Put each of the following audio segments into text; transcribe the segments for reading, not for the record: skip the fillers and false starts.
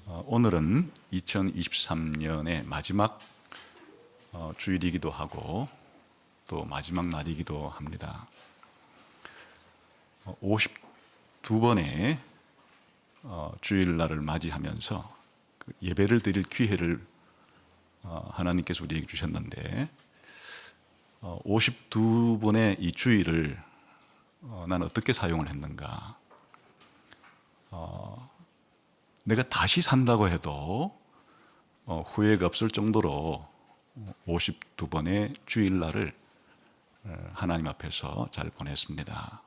오늘은 2023년의 마지막 주일이기도 하고 또 마지막 날이기도 합니다. 52번의 주일날을 맞이하면서 예배를 드릴 기회를 하나님께서 우리에게 주셨는데 52번의 이 주일을 나는 어떻게 사용을 했는가? 내가 다시 산다고 해도 후회가 없을 정도로 52번의 주일날을 하나님 앞에서 잘 보냈습니다.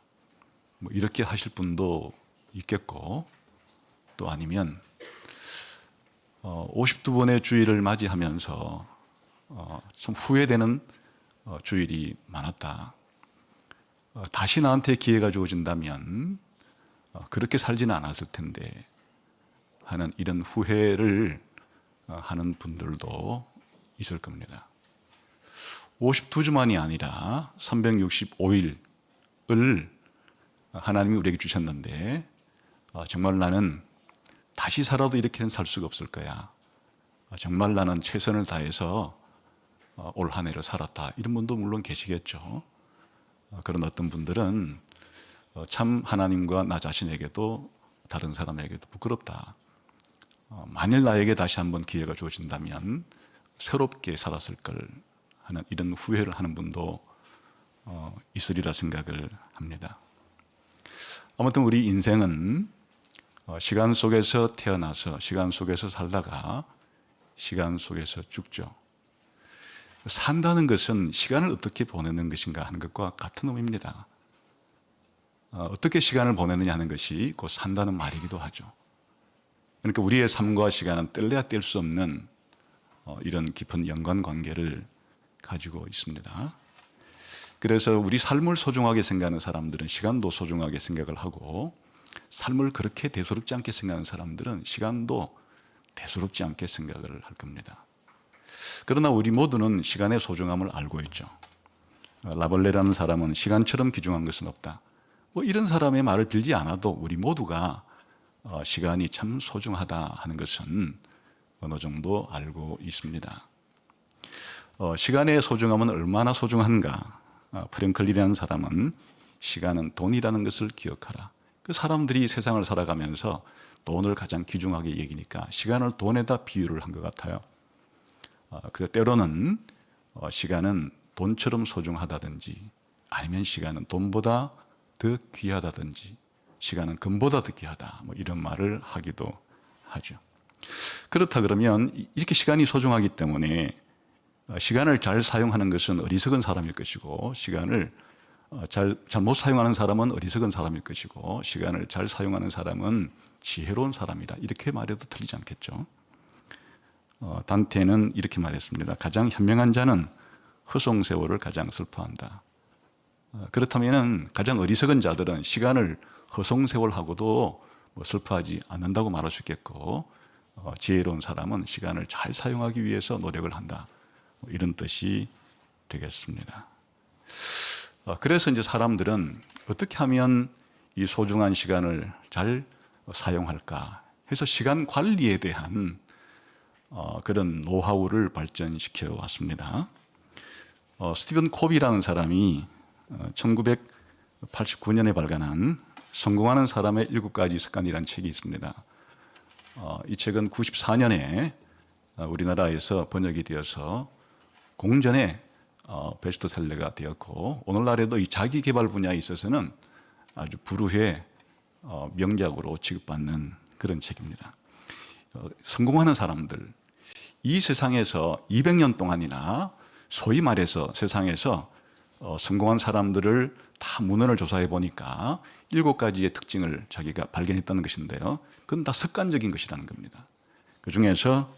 뭐 이렇게 하실 분도 있겠고, 또 아니면 52번의 주일을 맞이하면서 참 후회되는 주일이 많았다. 다시 나한테 기회가 주어진다면 그렇게 살지는 않았을 텐데 하는 이런 후회를 하는 분들도 있을 겁니다. 52주만이 아니라 365일을 하나님이 우리에게 주셨는데 정말 나는 다시 살아도 이렇게는 살 수가 없을 거야. 정말 나는 최선을 다해서 올 한 해를 살았다. 이런 분도 물론 계시겠죠. 그런 어떤 분들은 참 하나님과 나 자신에게도 다른 사람에게도 부끄럽다. 만일 나에게 다시 한번 기회가 주어진다면 새롭게 살았을 걸 하는 이런 후회를 하는 분도 있으리라 생각을 합니다. 아무튼 우리 인생은 시간 속에서 태어나서 시간 속에서 살다가 시간 속에서 죽죠. 산다는 것은 시간을 어떻게 보내는 것인가 하는 것과 같은 의미입니다. 어떻게 시간을 보내느냐 하는 것이 곧 산다는 말이기도 하죠. 그러니까 우리의 삶과 시간은 뗄래야 뗄 수 없는 이런 깊은 연관관계를 가지고 있습니다. 그래서 우리 삶을 소중하게 생각하는 사람들은 시간도 소중하게 생각을 하고, 삶을 그렇게 대수롭지 않게 생각하는 사람들은 시간도 대수롭지 않게 생각을 할 겁니다. 그러나 우리 모두는 시간의 소중함을 알고 있죠. 라벌레라는 사람은 시간처럼 귀중한 것은 없다. 뭐 이런 사람의 말을 빌지 않아도 우리 모두가 시간이 참 소중하다 하는 것은 어느 정도 알고 있습니다. 시간의 소중함은 얼마나 소중한가? 프랭클린이라는 사람은 시간은 돈이라는 것을 기억하라. 그 사람들이 세상을 살아가면서 돈을 가장 귀중하게 여기니까 시간을 돈에다 비유를 한 것 같아요. 그래서 때로는 시간은 돈처럼 소중하다든지, 아니면 시간은 돈보다 더 귀하다든지, 시간은 금보다 더 귀하다, 뭐 이런 말을 하기도 하죠. 그렇다 그러면 이렇게 시간이 소중하기 때문에 시간을 잘 사용하는 것은 어리석은 사람일 것이고, 시간을 잘못 사용하는 사람은 어리석은 사람일 것이고, 시간을 잘 사용하는 사람은 지혜로운 사람이다. 이렇게 말해도 틀리지 않겠죠. 단테는 이렇게 말했습니다. 가장 현명한 자는 허송세월을 가장 슬퍼한다. 그렇다면 가장 어리석은 자들은 시간을 허송세월하고도 슬퍼하지 않는다고 말할 수 있겠고, 지혜로운 사람은 시간을 잘 사용하기 위해서 노력을 한다. 이런 뜻이 되겠습니다. 그래서 이제 사람들은 어떻게 하면 이 소중한 시간을 잘 사용할까 해서 시간 관리에 대한 그런 노하우를 발전시켜 왔습니다. 스티븐 코비라는 사람이 1989년에 발간한 성공하는 사람의 7가지 습관이라는 책이 있습니다. 이 책은 94년에 우리나라에서 번역이 되어서 공전의 베스트셀러가 되었고, 오늘날에도 이 자기개발 분야에 있어서는 아주 불후의 명작으로 취급받는 그런 책입니다. 성공하는 사람들, 이 세상에서 200년 동안이나 소위 말해서 세상에서 성공한 사람들을 다 문헌을 조사해 보니까 7가지의 특징을 자기가 발견했다는 것인데요. 그건 다 습관적인 것이라는 겁니다. 그 중에서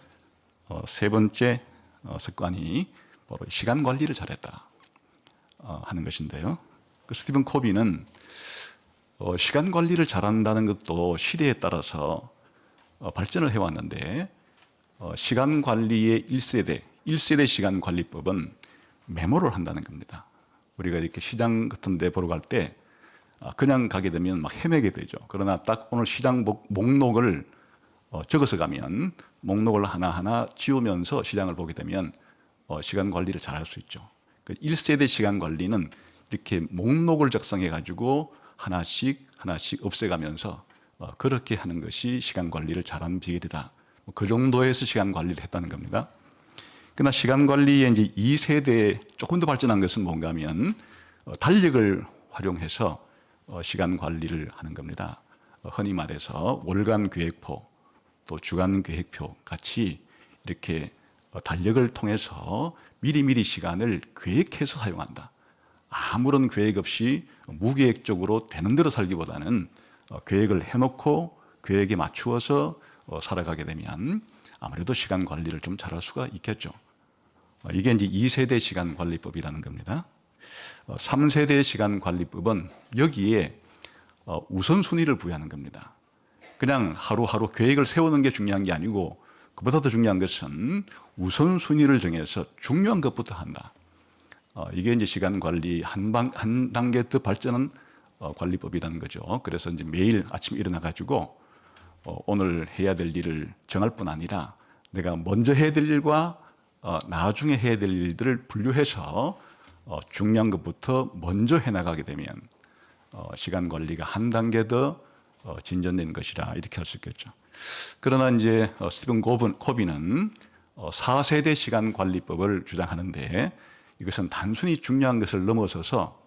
세 번째 습관이 바로 시간 관리를 잘했다 하는 것인데요. 그 스티븐 코비는 시간 관리를 잘한다는 것도 시대에 따라서 발전을 해왔는데, 시간 관리의 1세대 시간 관리법은 메모를 한다는 겁니다. 우리가 이렇게 시장 같은 데 보러 갈 때 그냥 가게 되면 막 헤매게 되죠. 그러나 딱 오늘 시장 목록을 적어서 가면 목록을 하나하나 지우면서 시장을 보게 되면 시간 관리를 잘 할 수 있죠. 1세대 시간 관리는 이렇게 목록을 작성해 가지고 하나씩 없애가면서 그렇게 하는 것이 시간 관리를 잘하는 비결이다. 그 정도에서 시간 관리를 했다는 겁니다. 그러나 시간 관리의 이제 2세대에 조금 더 발전한 것은 뭔가 하면 달력을 활용해서 시간 관리를 하는 겁니다. 흔히 말해서 월간 계획표 또 주간 계획표 같이 이렇게 달력을 통해서 미리미리 시간을 계획해서 사용한다. 아무런 계획 없이 무계획적으로 되는 대로 살기보다는 계획을 해놓고 계획에 맞추어서 살아가게 되면 아무래도 시간 관리를 좀 잘할 수가 있겠죠. 이게 이제 2세대 시간 관리법이라는 겁니다. 3세대 시간 관리법은 여기에 우선순위를 부여하는 겁니다. 그냥 하루하루 계획을 세우는 게 중요한 게 아니고 그보다 더 중요한 것은 우선순위를 정해서 중요한 것부터 한다. 이게 이제 시간 관리 한 단계 더 발전한 관리법이라는 거죠. 그래서 이제 매일 아침 일어나 가지고 오늘 해야 될 일을 정할 뿐 아니라 내가 먼저 해야 될 일과 나중에 해야 될 일들을 분류해서 중요한 것부터 먼저 해나가게 되면 시간 관리가 한 단계 더 진전된 것이라 이렇게 할 수 있겠죠. 그러나 이제 스티븐 코비는 4세대 시간 관리법을 주장하는데 이것은 단순히 중요한 것을 넘어서서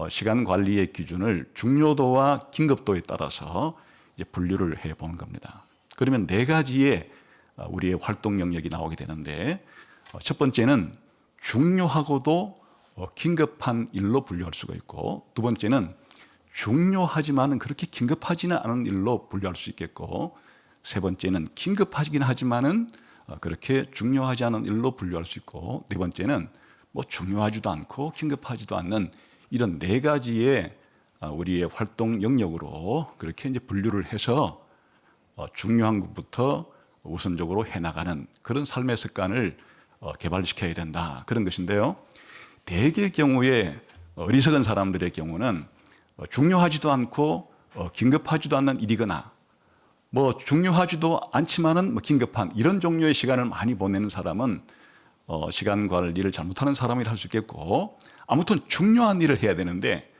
시간 관리의 기준을 중요도와 긴급도에 따라서 이제 분류를 해 보는 겁니다. 그러면 네 가지의 우리의 활동 영역이 나오게 되는데 첫 번째는 중요하고도 긴급한 일로 분류할 수가 있고 두 번째는 중요하지만은 그렇게 긴급하지는 않은 일로 분류할 수 있겠고 세 번째는 긴급하긴 하지만은 그렇게 중요하지 않은 일로 분류할 수 있고 네 번째는 뭐 중요하지도 않고 긴급하지도 않는 이런 네 가지의 우리의 활동 영역으로 그렇게 이제 분류를 해서 중요한 것부터 우선적으로 해나가는 그런 삶의 습관을 개발시켜야 된다 그런 것인데요. 대개 경우에 어리석은 사람들의 경우는 중요하지도 않고 긴급하지도 않는 일이거나 뭐 중요하지도 않지만은 뭐 긴급한 이런 종류의 시간을 많이 보내는 사람은 시간 관리를 잘못하는 사람이라 할 수 있겠고 아무튼 중요한 일을 해야 되는데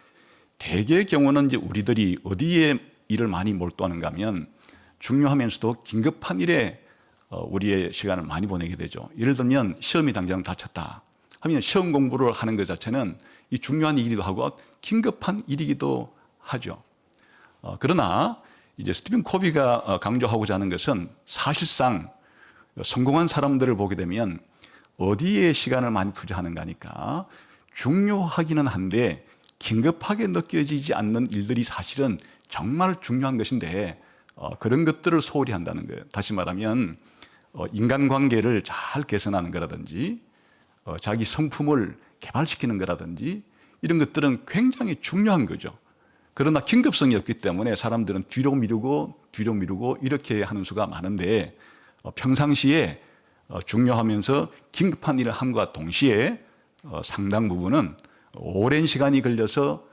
대개의 경우는 이제 우리들이 어디에 일을 많이 몰두하는가 하면 중요하면서도 긴급한 일에 우리의 시간을 많이 보내게 되죠. 예를 들면 시험이 당장 닥쳤다 하면 시험 공부를 하는 것 자체는 이 중요한 일이기도 하고 긴급한 일이기도 하죠. 그러나 이제 스티븐 코비가 강조하고자 하는 것은 사실상 성공한 사람들을 보게 되면 어디에 시간을 많이 투자하는가니까 중요하기는 한데 긴급하게 느껴지지 않는 일들이 사실은 정말 중요한 것인데 그런 것들을 소홀히 한다는 거예요. 다시 말하면 인간관계를 잘 개선하는 거라든지 자기 성품을 개발시키는 거라든지 이런 것들은 굉장히 중요한 거죠. 그러나 긴급성이 없기 때문에 사람들은 뒤로 미루고 이렇게 하는 수가 많은데 평상시에 중요하면서 긴급한 일을 함과 동시에 상당 부분은 오랜 시간이 걸려서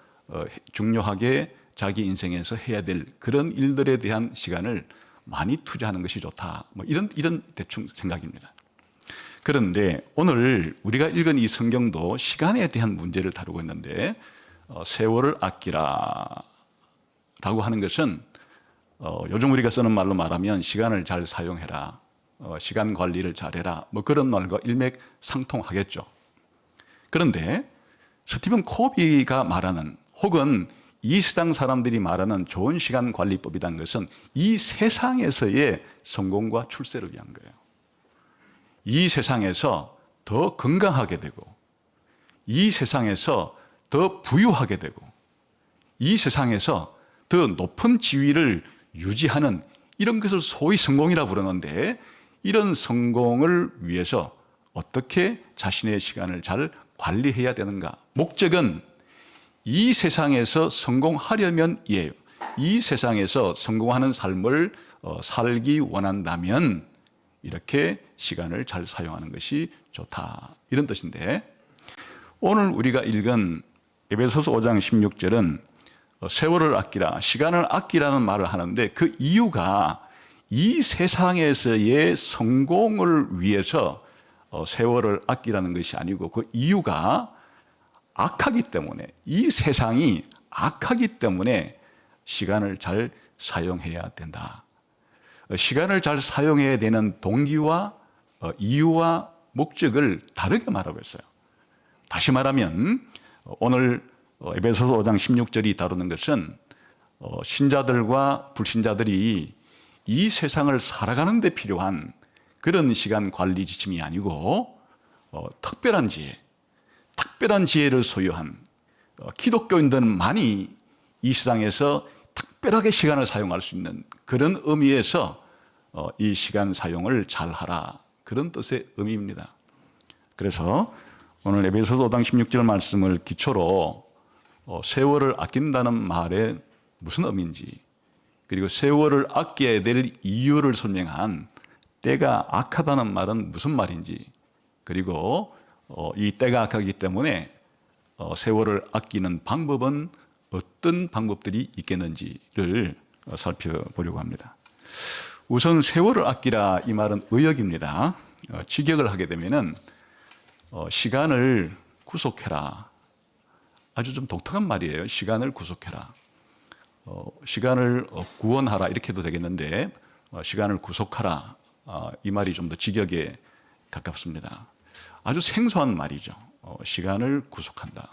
중요하게 자기 인생에서 해야 될 그런 일들에 대한 시간을 많이 투자하는 것이 좋다. 뭐 이런 대충 생각입니다. 그런데 오늘 우리가 읽은 이 성경도 시간에 대한 문제를 다루고 있는데 세월을 아끼라라고 하는 것은 요즘 우리가 쓰는 말로 말하면 시간을 잘 사용해라, 시간 관리를 잘해라, 뭐 그런 말과 일맥상통하겠죠. 그런데 스티븐 코비가 말하는 혹은 이 세상 사람들이 말하는 좋은 시간 관리법이라는 것은 이 세상에서의 성공과 출세를 위한 거예요. 이 세상에서 더 건강하게 되고 이 세상에서 더 부유하게 되고 이 세상에서 더 높은 지위를 유지하는 이런 것을 소위 성공이라 부르는데 이런 성공을 위해서 어떻게 자신의 시간을 잘 관리해야 되는가? 목적은 이 세상에서 성공하려면이에요. 이 세상에서 성공하는 삶을 살기 원한다면 이렇게 시간을 잘 사용하는 것이 좋다. 이런 뜻인데 오늘 우리가 읽은 에베소서 5장 16절은 세월을 아끼라, 시간을 아끼라는 말을 하는데 그 이유가 이 세상에서의 성공을 위해서 세월을 아끼라는 것이 아니고 그 이유가 악하기 때문에, 이 세상이 악하기 때문에 시간을 잘 사용해야 된다. 시간을 잘 사용해야 되는 동기와 이유와 목적을 다르게 말하고 있어요. 다시 말하면 오늘 에베소서 5장 16절이 다루는 것은 신자들과 불신자들이 이 세상을 살아가는 데 필요한 그런 시간 관리 지침이 아니고 특별한 지혜를 소유한 기독교인들만이 이 세상에서 특별하게 시간을 사용할 수 있는 그런 의미에서 이 시간 사용을 잘하라, 그런 뜻의 의미입니다. 그래서 오늘 에베소서 5장 16절 말씀을 기초로 세월을 아낀다는 말에 무슨 의미인지, 그리고 세월을 아껴야 될 이유를 설명한 때가 악하다는 말은 무슨 말인지, 그리고 이 때가 악하기 때문에 세월을 아끼는 방법은 어떤 방법들이 있겠는지를 살펴보려고 합니다. 우선 세월을 아끼라, 이 말은 의역입니다. 직역을 하게 되면은 시간을 구속해라. 아주 좀 독특한 말이에요. 시간을 구속해라. 시간을 구원하라 이렇게 해도 되겠는데 시간을 구속하라, 이 말이 좀 더 직역에 가깝습니다. 아주 생소한 말이죠. 시간을 구속한다.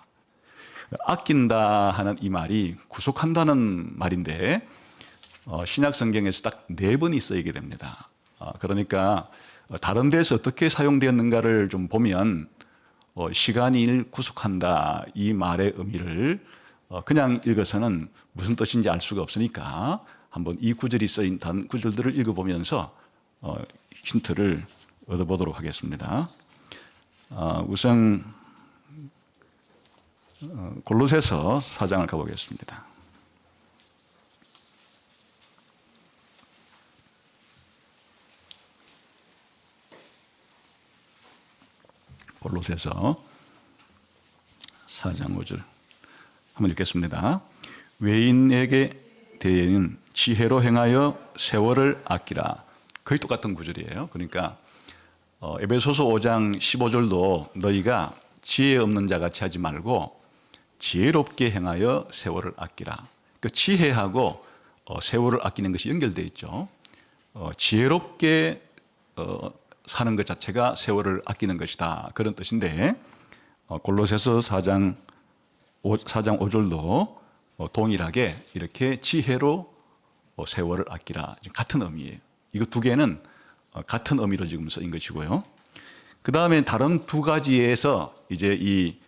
아낀다 하는 이 말이 구속한다는 말인데 신약 성경에서 딱 4번이 쓰이게 됩니다. 그러니까 다른 데서 어떻게 사용되었는가를 좀 보면 시간을 구속한다, 이 말의 의미를 그냥 읽어서는 무슨 뜻인지 알 수가 없으니까 한번 이 구절이 쓰인 구절들을 읽어보면서 힌트를 얻어보도록 하겠습니다. 우선 골로새서 4장을 가보겠습니다. 골로새서 4장 5절 한번 읽겠습니다. 외인에게 대해는 지혜로 행하여 세월을 아끼라. 거의 똑같은 구절이에요. 그러니까 에베소서 5장 15절도 너희가 지혜 없는 자같이 하지 말고 지혜롭게 행하여 세월을 아끼라. 그 지혜하고 세월을 아끼는 것이 연결되어 있죠. 지혜롭게 사는 것 자체가 세월을 아끼는 것이다, 그런 뜻인데 골로새서 4장 5절도 동일하게 이렇게 지혜로 세월을 아끼라, 같은 의미예요. 이거 두 개는 같은 의미로 지금 쓰인 것이고요. 그 다음에 다른 두 가지에서 이제 이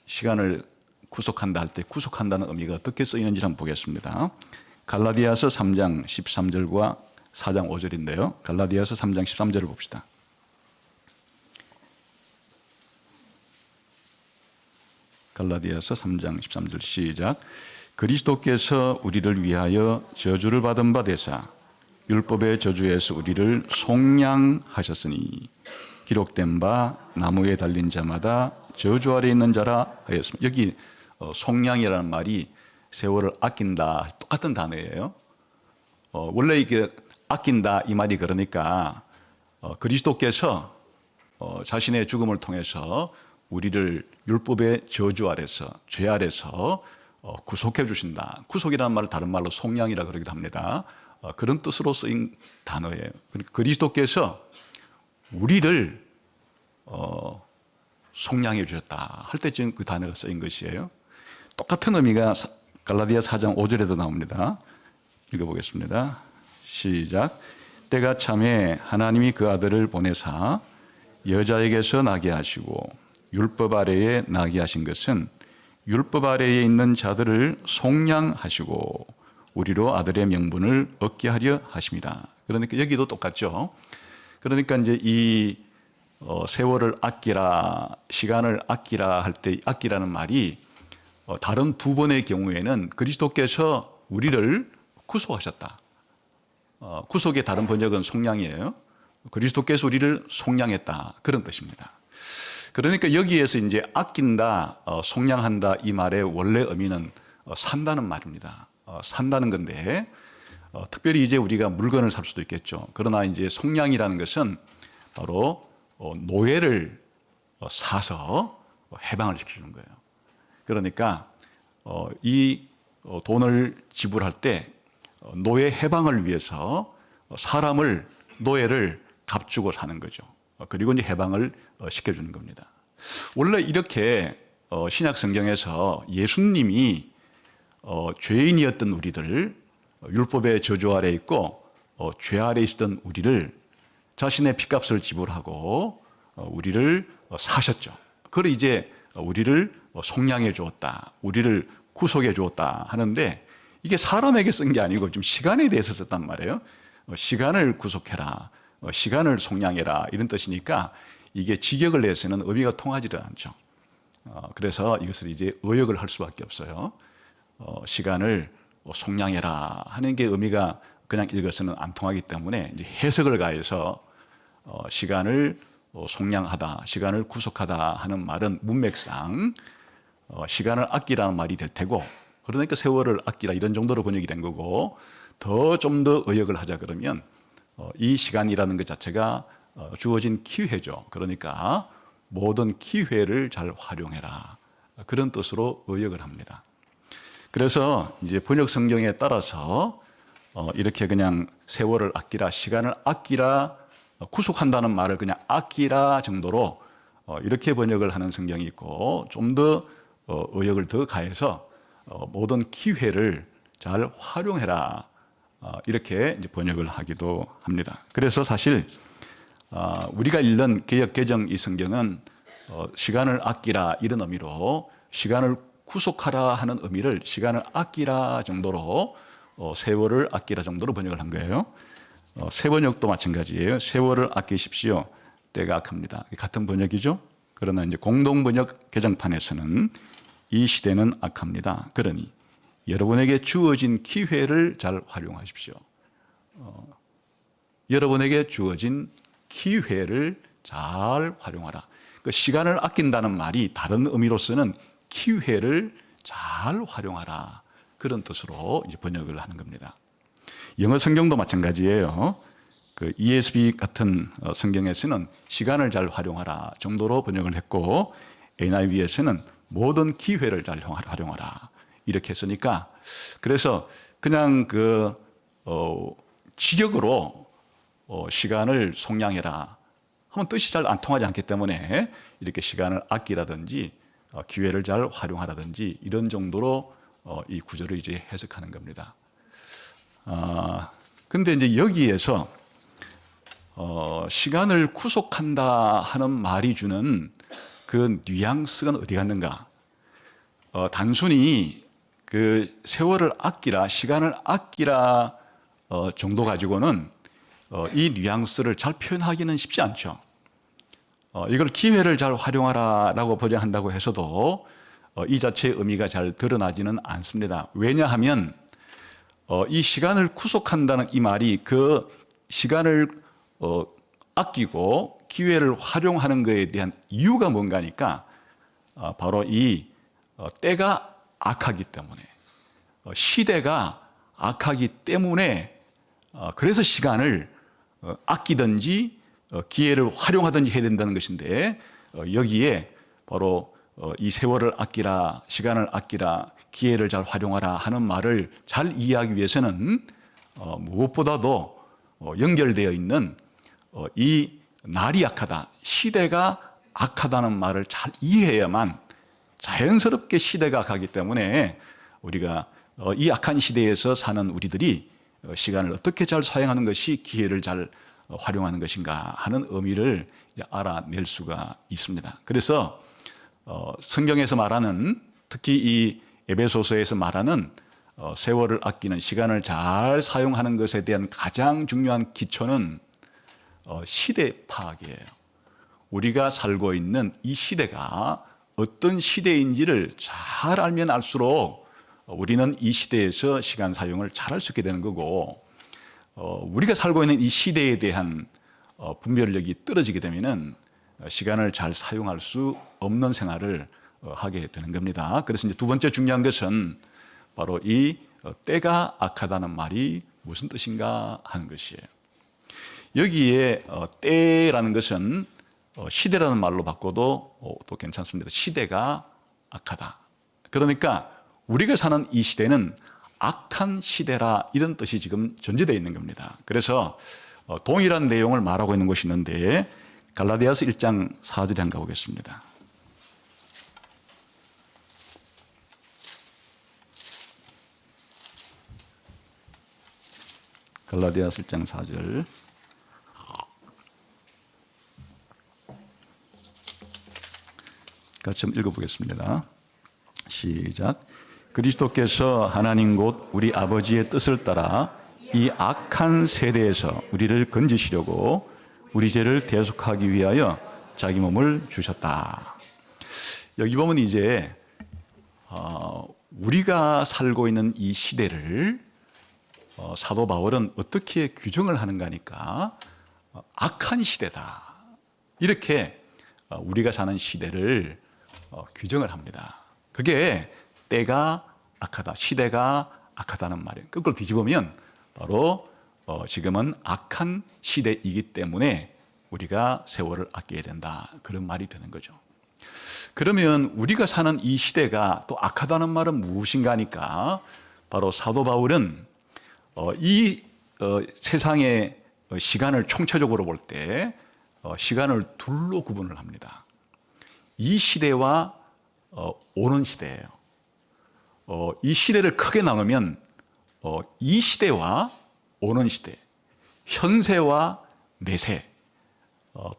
시간을 구속한다 할 때 구속한다는 의미가 어떻게 쓰이는지 한번 보겠습니다. 갈라디아서 3장 13절과 4장 5절인데요. 갈라디아서 3장 13절을 봅시다. 갈라디아서 3장 13절 시작. 그리스도께서 우리를 위하여 저주를 받은 바 되사 율법의 저주에서 우리를 속량하셨으니 기록된 바 나무에 달린 자마다 저주 아래 있는 자라 하였습니다. 여기 속량이라는 말이 세월을 아낀다, 똑같은 단어예요. 원래 이게 아낀다 이 말이 그러니까 그리스도께서 자신의 죽음을 통해서 우리를 율법의 저주 아래서, 죄 아래서 구속해 주신다. 구속이라는 말을 다른 말로 속량이라 그러기도 합니다. 그런 뜻으로 쓰인 단어예요. 그러니까 그리스도께서 우리를 속량해 주셨다 할 때쯤 그 단어가 쓰인 것이에요. 똑같은 의미가 갈라디아 4장 5절에도 나옵니다. 읽어보겠습니다. 시작. 때가 참에 하나님이 그 아들을 보내사 여자에게서 나게 하시고 율법 아래에 나게 하신 것은 율법 아래에 있는 자들을 속량하시고 우리로 아들의 명분을 얻게 하려 하십니다. 그러니까 여기도 똑같죠. 그러니까 이제 이 세월을 아끼라, 시간을 아끼라 할 때 아끼라는 말이 다른 두 번의 경우에는 그리스도께서 우리를 구속하셨다. 구속의 다른 번역은 속량이에요. 그리스도께서 우리를 속량했다, 그런 뜻입니다. 그러니까 여기에서 이제 아낀다, 속량한다 이 말의 원래 의미는 산다는 말입니다. 산다는 건데 특별히 이제 우리가 물건을 살 수도 있겠죠. 그러나 이제 속량이라는 것은 바로 노예를 사서 해방을 시키는 거예요. 그러니까 이 돈을 지불할 때 노예 해방을 위해서 사람을 노예를 값주고 사는 거죠. 그리고 이제 해방을 시켜주는 겁니다. 원래 이렇게 신약 성경에서 예수님이 죄인이었던 우리들, 율법의 저주 아래 있고 죄 아래 있었던 우리를 자신의 피값을 지불하고 우리를 사셨죠. 그걸 이제 우리를 속량해 주었다, 우리를 구속해 주었다 하는데, 이게 사람에게 쓴 게 아니고 좀 시간에 대해서 썼단 말이에요. 시간을 구속해라, 시간을 속량해라, 이런 뜻이니까 이게 직역을 내서는 의미가 통하지를 않죠. 그래서 이것을 이제 의역을 할 수밖에 없어요. 시간을 속량해라 하는 게 의미가 그냥 읽어서는 안 통하기 때문에 이제 해석을 가해서 시간을 속량하다, 시간을 구속하다 하는 말은 문맥상 시간을 아끼라는 말이 될 테고, 그러니까 세월을 아끼라 이런 정도로 번역이 된 거고, 좀 더 의역을 하자 그러면 이 시간이라는 것 자체가 주어진 기회죠. 그러니까 모든 기회를 잘 활용해라, 그런 뜻으로 의역을 합니다. 그래서 이제 번역 성경에 따라서 이렇게 그냥 세월을 아끼라, 시간을 아끼라, 구속한다는 말을 그냥 아끼라 정도로 이렇게 번역을 하는 성경이 있고, 좀 더 의역을 더 가해서 모든 기회를 잘 활용해라, 이렇게 이제 번역을 하기도 합니다. 그래서 사실 우리가 읽는 개역 개정 이 성경은 시간을 아끼라 이런 의미로 시간을 구속하라 하는 의미를 시간을 아끼라 정도로, 세월을 아끼라 정도로 번역을 한 거예요. 새 번역도 마찬가지예요. 세월을 아끼십시오, 때가 악합니다. 같은 번역이죠. 그러나 이제 공동 번역 개정판에서는 이 시대는 악합니다, 그러니 여러분에게 주어진 기회를 잘 활용하십시오. 여러분에게 주어진 기회를 잘 활용하라. 그 시간을 아낀다는 말이 다른 의미로서는 기회를 잘 활용하라, 그런 뜻으로 이제 번역을 하는 겁니다. 영어 성경도 마찬가지예요. 그 ESV 같은 성경에서는 시간을 잘 활용하라 정도로 번역을 했고, NIV에서는 모든 기회를 잘 활용하라 이렇게 했으니까, 그래서 그냥 직역으로 시간을 속량해라 하면 뜻이 잘 안 통하지 않기 때문에 이렇게 시간을 아끼라든지 기회를 잘 활용하라든지 이런 정도로 이 구절을 이제 해석하는 겁니다. 근데 이제 여기에서 시간을 구속한다 하는 말이 주는 그 뉘앙스가 어디 갔는가? 단순히 그 세월을 아끼라, 시간을 아끼라 정도 가지고는 이 뉘앙스를 잘 표현하기는 쉽지 않죠. 이걸 기회를 잘 활용하라라고 번역한다고 해서도 이 자체의 의미가 잘 드러나지는 않습니다. 왜냐하면 이 시간을 구속한다는 이 말이 그 시간을 아끼고 기회를 활용하는 것에 대한 이유가 뭔가니까, 바로 이 때가 악하기 때문에, 시대가 악하기 때문에, 그래서 시간을 아끼든지 기회를 활용하든지 해야 된다는 것인데, 여기에 바로 이 세월을 아끼라, 시간을 아끼라, 기회를 잘 활용하라 하는 말을 잘 이해하기 위해서는 무엇보다도 연결되어 있는 이 날이 악하다, 시대가 악하다는 말을 잘 이해해야만 자연스럽게 시대가 악하기 때문에 우리가 이 악한 시대에서 사는 우리들이 시간을 어떻게 잘 사용하는 것이 기회를 잘 활용하는 것인가 하는 의미를 알아낼 수가 있습니다. 그래서 성경에서 말하는, 특히 이 에베소서에서 말하는 세월을 아끼는, 시간을 잘 사용하는 것에 대한 가장 중요한 기초는 시대 파악이에요. 우리가 살고 있는 이 시대가 어떤 시대인지를 잘 알면 알수록 우리는 이 시대에서 시간 사용을 잘할 수 있게 되는 거고, 우리가 살고 있는 이 시대에 대한 분별력이 떨어지게 되면은 시간을 잘 사용할 수 없는 생활을 하게 되는 겁니다. 그래서 이제 두 번째 중요한 것은 바로 이 때가 악하다는 말이 무슨 뜻인가 하는 것이에요. 여기에 때라는 것은 시대라는 말로 바꿔도 또 괜찮습니다. 시대가 악하다. 그러니까 우리가 사는 이 시대는 악한 시대라, 이런 뜻이 지금 전제되어 있는 겁니다. 그래서 동일한 내용을 말하고 있는 것이 있는데 갈라디아서 1장 4절에 한번 가보겠습니다. 갈라디아서 1장 4절. 같이 한번 읽어보겠습니다. 시작. 그리스도께서 하나님 곧 우리 아버지의 뜻을 따라 이 악한 세대에서 우리를 건지시려고 우리 죄를 대속하기 위하여 자기 몸을 주셨다. 여기 보면 이제 우리가 살고 있는 이 시대를 사도 바울은 어떻게 규정을 하는가 하니까 악한 시대다, 이렇게 우리가 사는 시대를 규정을 합니다. 그게 때가 악하다, 시대가 악하다는 말이에요. 거꾸로 뒤집으면 바로 지금은 악한 시대이기 때문에 우리가 세월을 아껴야 된다, 그런 말이 되는 거죠. 그러면 우리가 사는 이 시대가 또 악하다는 말은 무엇인가 하니까 바로 사도 바울은 이 세상의 시간을 총체적으로 볼 때 시간을 둘로 구분을 합니다. 이 시대와 오는 시대예요. 이 시대를 크게 나누면 이 시대와 오는 시대, 현세와 내세,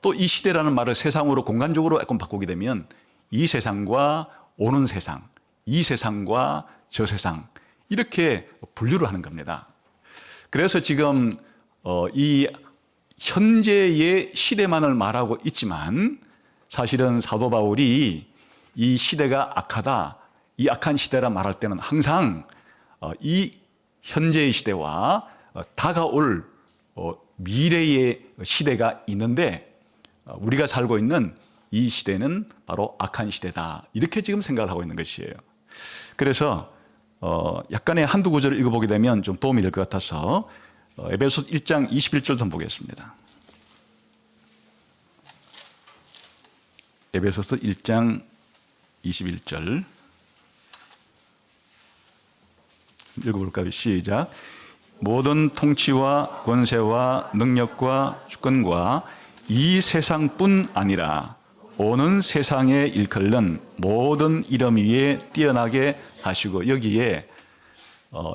또 이 시대라는 말을 세상으로 공간적으로 약간 바꾸게 되면 이 세상과 오는 세상, 이 세상과 저 세상, 이렇게 분류를 하는 겁니다. 그래서 지금 이 현재의 시대만을 말하고 있지만 사실은 사도 바울이 이 시대가 악하다, 이 악한 시대라 말할 때는 항상 이 현재의 시대와 다가올 미래의 시대가 있는데 우리가 살고 있는 이 시대는 바로 악한 시대다, 이렇게 지금 생각을 하고 있는 것이에요. 그래서 약간의 한두 구절을 읽어보게 되면 좀 도움이 될 것 같아서 에베소서 1장 21절 한번 보겠습니다. 에베소서 1장 21절 읽어볼까요? 시작. 모든 통치와 권세와 능력과 주권과 이 세상뿐 아니라 오는 세상에 일컬는 모든 이름 위에 뛰어나게 하시고, 여기에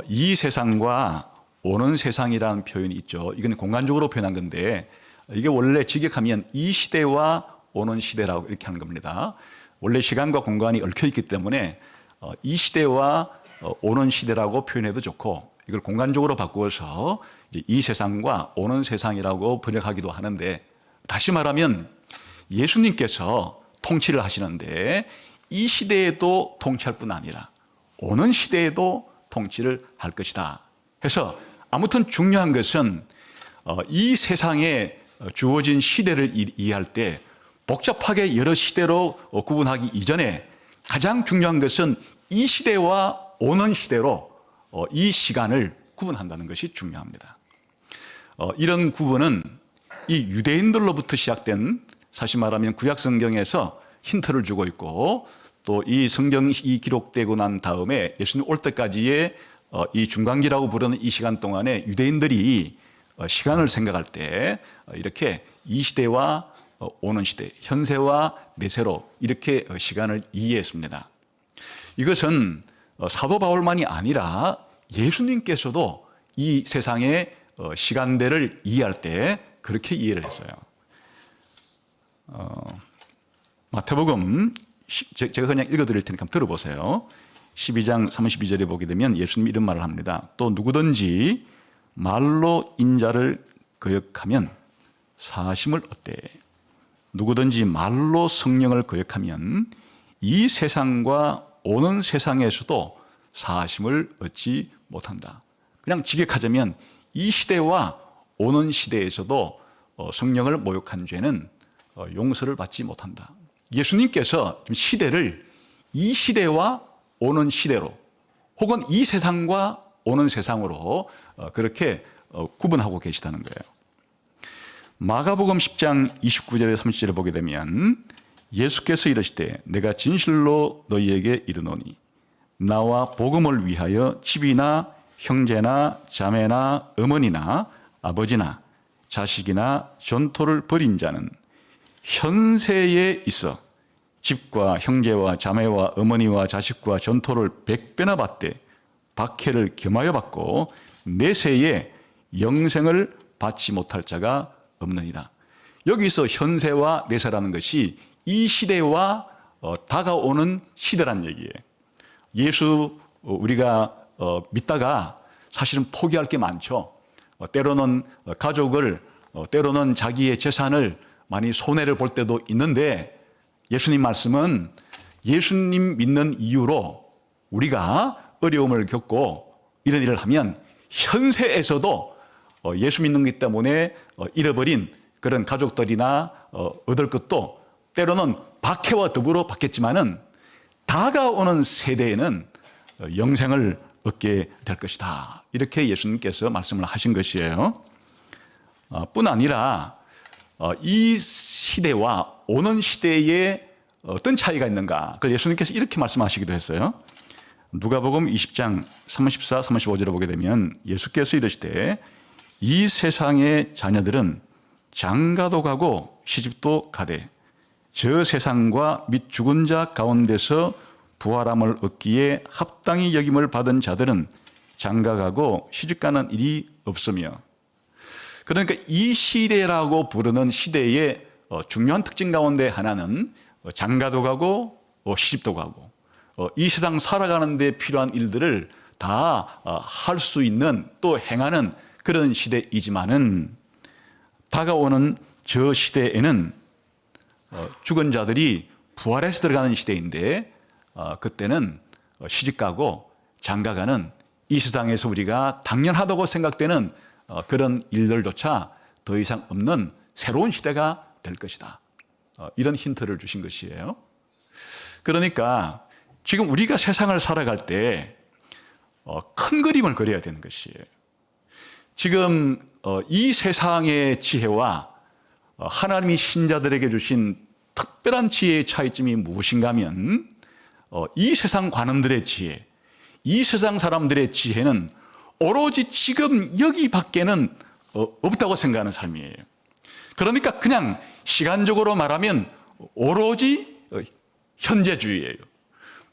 이 세상과 오는 세상이라는 표현이 있죠. 이건 공간적으로 표현한 건데 이게 원래 직역하면 이 시대와 오는 시대라고 이렇게 하는 겁니다. 원래 시간과 공간이 얽혀 있기 때문에 이 시대와 오는 시대라고 표현해도 좋고, 이걸 공간적으로 바꾸어서 이제 이 세상과 오는 세상이라고 번역하기도 하는데, 다시 말하면 예수님께서 통치를 하시는데 이 시대에도 통치할 뿐 아니라 오는 시대에도 통치를 할 것이다 해서, 아무튼 중요한 것은 이 세상에 주어진 시대를 이해할 때 복잡하게 여러 시대로 구분하기 이전에 가장 중요한 것은 이 시대와 오는 시대로 이 시간을 구분한다는 것이 중요합니다. 이런 구분은 이 유대인들로부터 시작된, 사실 말하면 구약 성경에서 힌트를 주고 있고, 또 이 성경이 기록되고 난 다음에 예수님 올 때까지의 이 중간기라고 부르는 이 시간 동안에 유대인들이 시간을 생각할 때 이렇게 이 시대와 오는 시대, 현세와 내세로 이렇게 시간을 이해했습니다. 이것은 사도 바울만이 아니라 예수님께서도 이 세상의 시간대를 이해할 때 그렇게 이해를 했어요. 마태복음, 제가 그냥 읽어드릴 테니까 들어보세요. 12장 32절에 보게 되면 예수님이 이런 말을 합니다. 또 누구든지 말로 인자를 거역하면 사심을 얻되, 누구든지 말로 성령을 거역하면 이 세상과 오는 세상에서도 사심을 얻지 못한다. 그냥 직역하자면 이 시대와 오는 시대에서도 성령을 모욕한 죄는 용서를 받지 못한다. 예수님께서 시대를 이 시대와 오는 시대로, 혹은 이 세상과 오는 세상으로 그렇게 구분하고 계시다는 거예요. 마가복음 10장 29절에 30절에 보게 되면 예수께서 이르시되 내가 진실로 너희에게 이르노니 나와 복음을 위하여 집이나 형제나 자매나 어머니나 아버지나 자식이나 전토를 벌인 자는 현세에 있어 집과 형제와 자매와 어머니와 자식과 전토를 100배나 받되 박해를 겸하여 받고 내세에 영생을 받지 못할 자가 없느니라. 여기서 현세와 내세라는 것이 이 시대와 다가오는 시대란 얘기예요. 예수 우리가 믿다가 사실은 포기할 게 많죠. 때로는 가족을, 때로는 자기의 재산을 많이 손해를 볼 때도 있는데 예수님 말씀은 예수님 믿는 이유로 우리가 어려움을 겪고 이런 일을 하면 현세에서도 예수 믿는 것 때문에 잃어버린 그런 가족들이나 얻을 것도 때로는 박해와 더불어 받겠지만은 다가오는 세대에는 영생을 얻게 될 것이다. 이렇게 예수님께서 말씀을 하신 것이에요. 뿐 아니라 이 시대와 오는 시대에 어떤 차이가 있는가? 그래서 예수님께서 이렇게 말씀하시기도 했어요. 누가복음 20장 34, 35절을 보게 되면 예수께서 이르시되 이 세상의 자녀들은 장가도 가고 시집도 가되 저 세상과 및 죽은 자 가운데서 부활함을 얻기에 합당히 여김을 받은 자들은 장가가고 시집가는 일이 없으며, 그러니까 이 시대라고 부르는 시대의 중요한 특징 가운데 하나는 장가도 가고 시집도 가고 이 세상 살아가는 데 필요한 일들을 다 할 수 있는 또 행하는 그런 시대이지만은 다가오는 저 시대에는 죽은 자들이 부활해서 들어가는 시대인데 그때는 시집가고 장가가는 이 세상에서 우리가 당연하다고 생각되는 그런 일들조차 더 이상 없는 새로운 시대가 될 것이다. 이런 힌트를 주신 것이에요. 그러니까 지금 우리가 세상을 살아갈 때 큰 그림을 그려야 되는 것이에요. 지금 이 세상의 지혜와 하나님이 신자들에게 주신 특별한 지혜의 차이점이 무엇인가 하면 이 세상 관원들의 지혜, 이 세상 사람들의 지혜는 오로지 지금 여기 밖에는 없다고 생각하는 삶이에요. 그러니까 그냥 시간적으로 말하면 오로지 현재주의예요.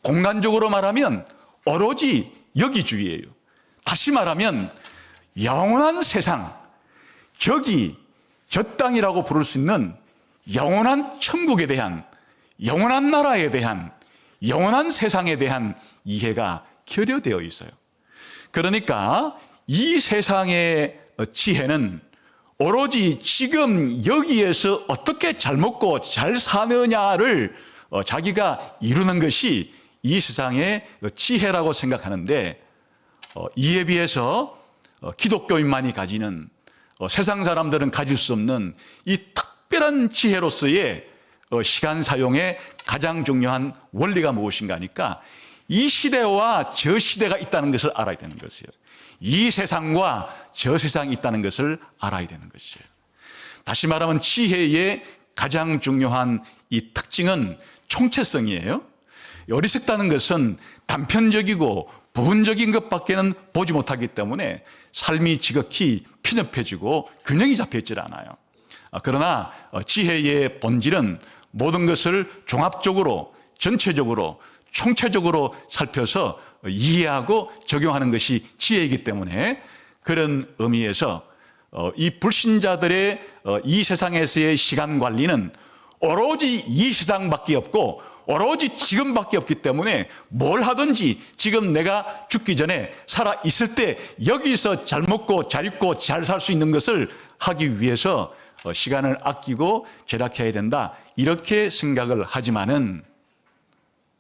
공간적으로 말하면 오로지 여기주의예요. 다시 말하면 영원한 세상, 저기 저 땅이라고 부를 수 있는 영원한 천국에 대한, 영원한 나라에 대한, 영원한 세상에 대한 이해가 결여되어 있어요. 그러니까 이 세상의 지혜는 오로지 지금 여기에서 어떻게 잘 먹고 잘 사느냐를 자기가 이루는 것이 이 세상의 지혜라고 생각하는데, 이에 비해서 기독교인만이 가지는, 세상 사람들은 가질 수 없는 이 특별한 지혜로서의 시간 사용의 가장 중요한 원리가 무엇인가 하니까 이 시대와 저 시대가 있다는 것을 알아야 되는 것이에요. 이 세상과 저 세상이 있다는 것을 알아야 되는 것이에요. 다시 말하면 지혜의 가장 중요한 이 특징은 총체성이에요. 어리석다는 것은 단편적이고 부분적인 것밖에는 보지 못하기 때문에 삶이 지극히 편협해지고 균형이 잡혀있질 않아요. 그러나 지혜의 본질은 모든 것을 종합적으로, 전체적으로, 총체적으로 살펴서 이해하고 적용하는 것이 지혜이기 때문에 그런 의미에서 이 불신자들의 이 세상에서의 시간 관리는 오로지 이 세상밖에 없고 오로지 지금밖에 없기 때문에 뭘 하든지 지금 내가 죽기 전에 살아 있을 때 여기서 잘 먹고 잘 입고 잘 살 수 있는 것을 하기 위해서 시간을 아끼고 절약해야 된다, 이렇게 생각을 하지만은,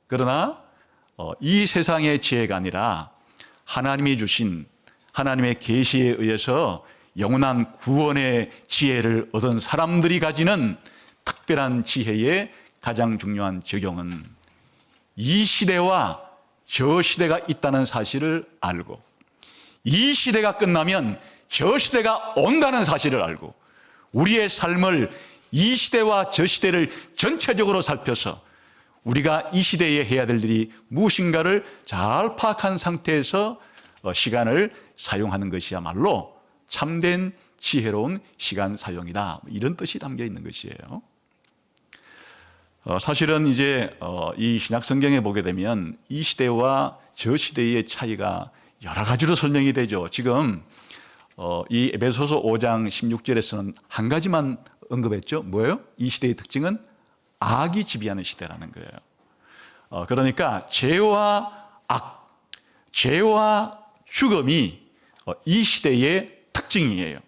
그러나 이 세상의 지혜가 아니라 하나님이 주신 하나님의 계시에 의해서 영원한 구원의 지혜를 얻은 사람들이 가지는 특별한 지혜의 가장 중요한 적용은 이 시대와 저 시대가 있다는 사실을 알고 이 시대가 끝나면 저 시대가 온다는 사실을 알고 우리의 삶을 이 시대와 저 시대를 전체적으로 살펴서 우리가 이 시대에 해야 될 일이 무엇인가를 잘 파악한 상태에서 시간을 사용하는 것이야말로 참된 지혜로운 시간 사용이다, 이런 뜻이 담겨 있는 것이에요. 사실은 이제 이 신약 성경에 보게 되면 이 시대와 저 시대의 차이가 여러 가지로 설명이 되죠. 지금 이 에베소서 5장 16절에서는 한 가지만 언급했죠. 뭐예요? 이 시대의 특징은 악이 지배하는 시대라는 거예요. 그러니까 죄와 악, 죄와 죽음이 이 시대의 특징이에요.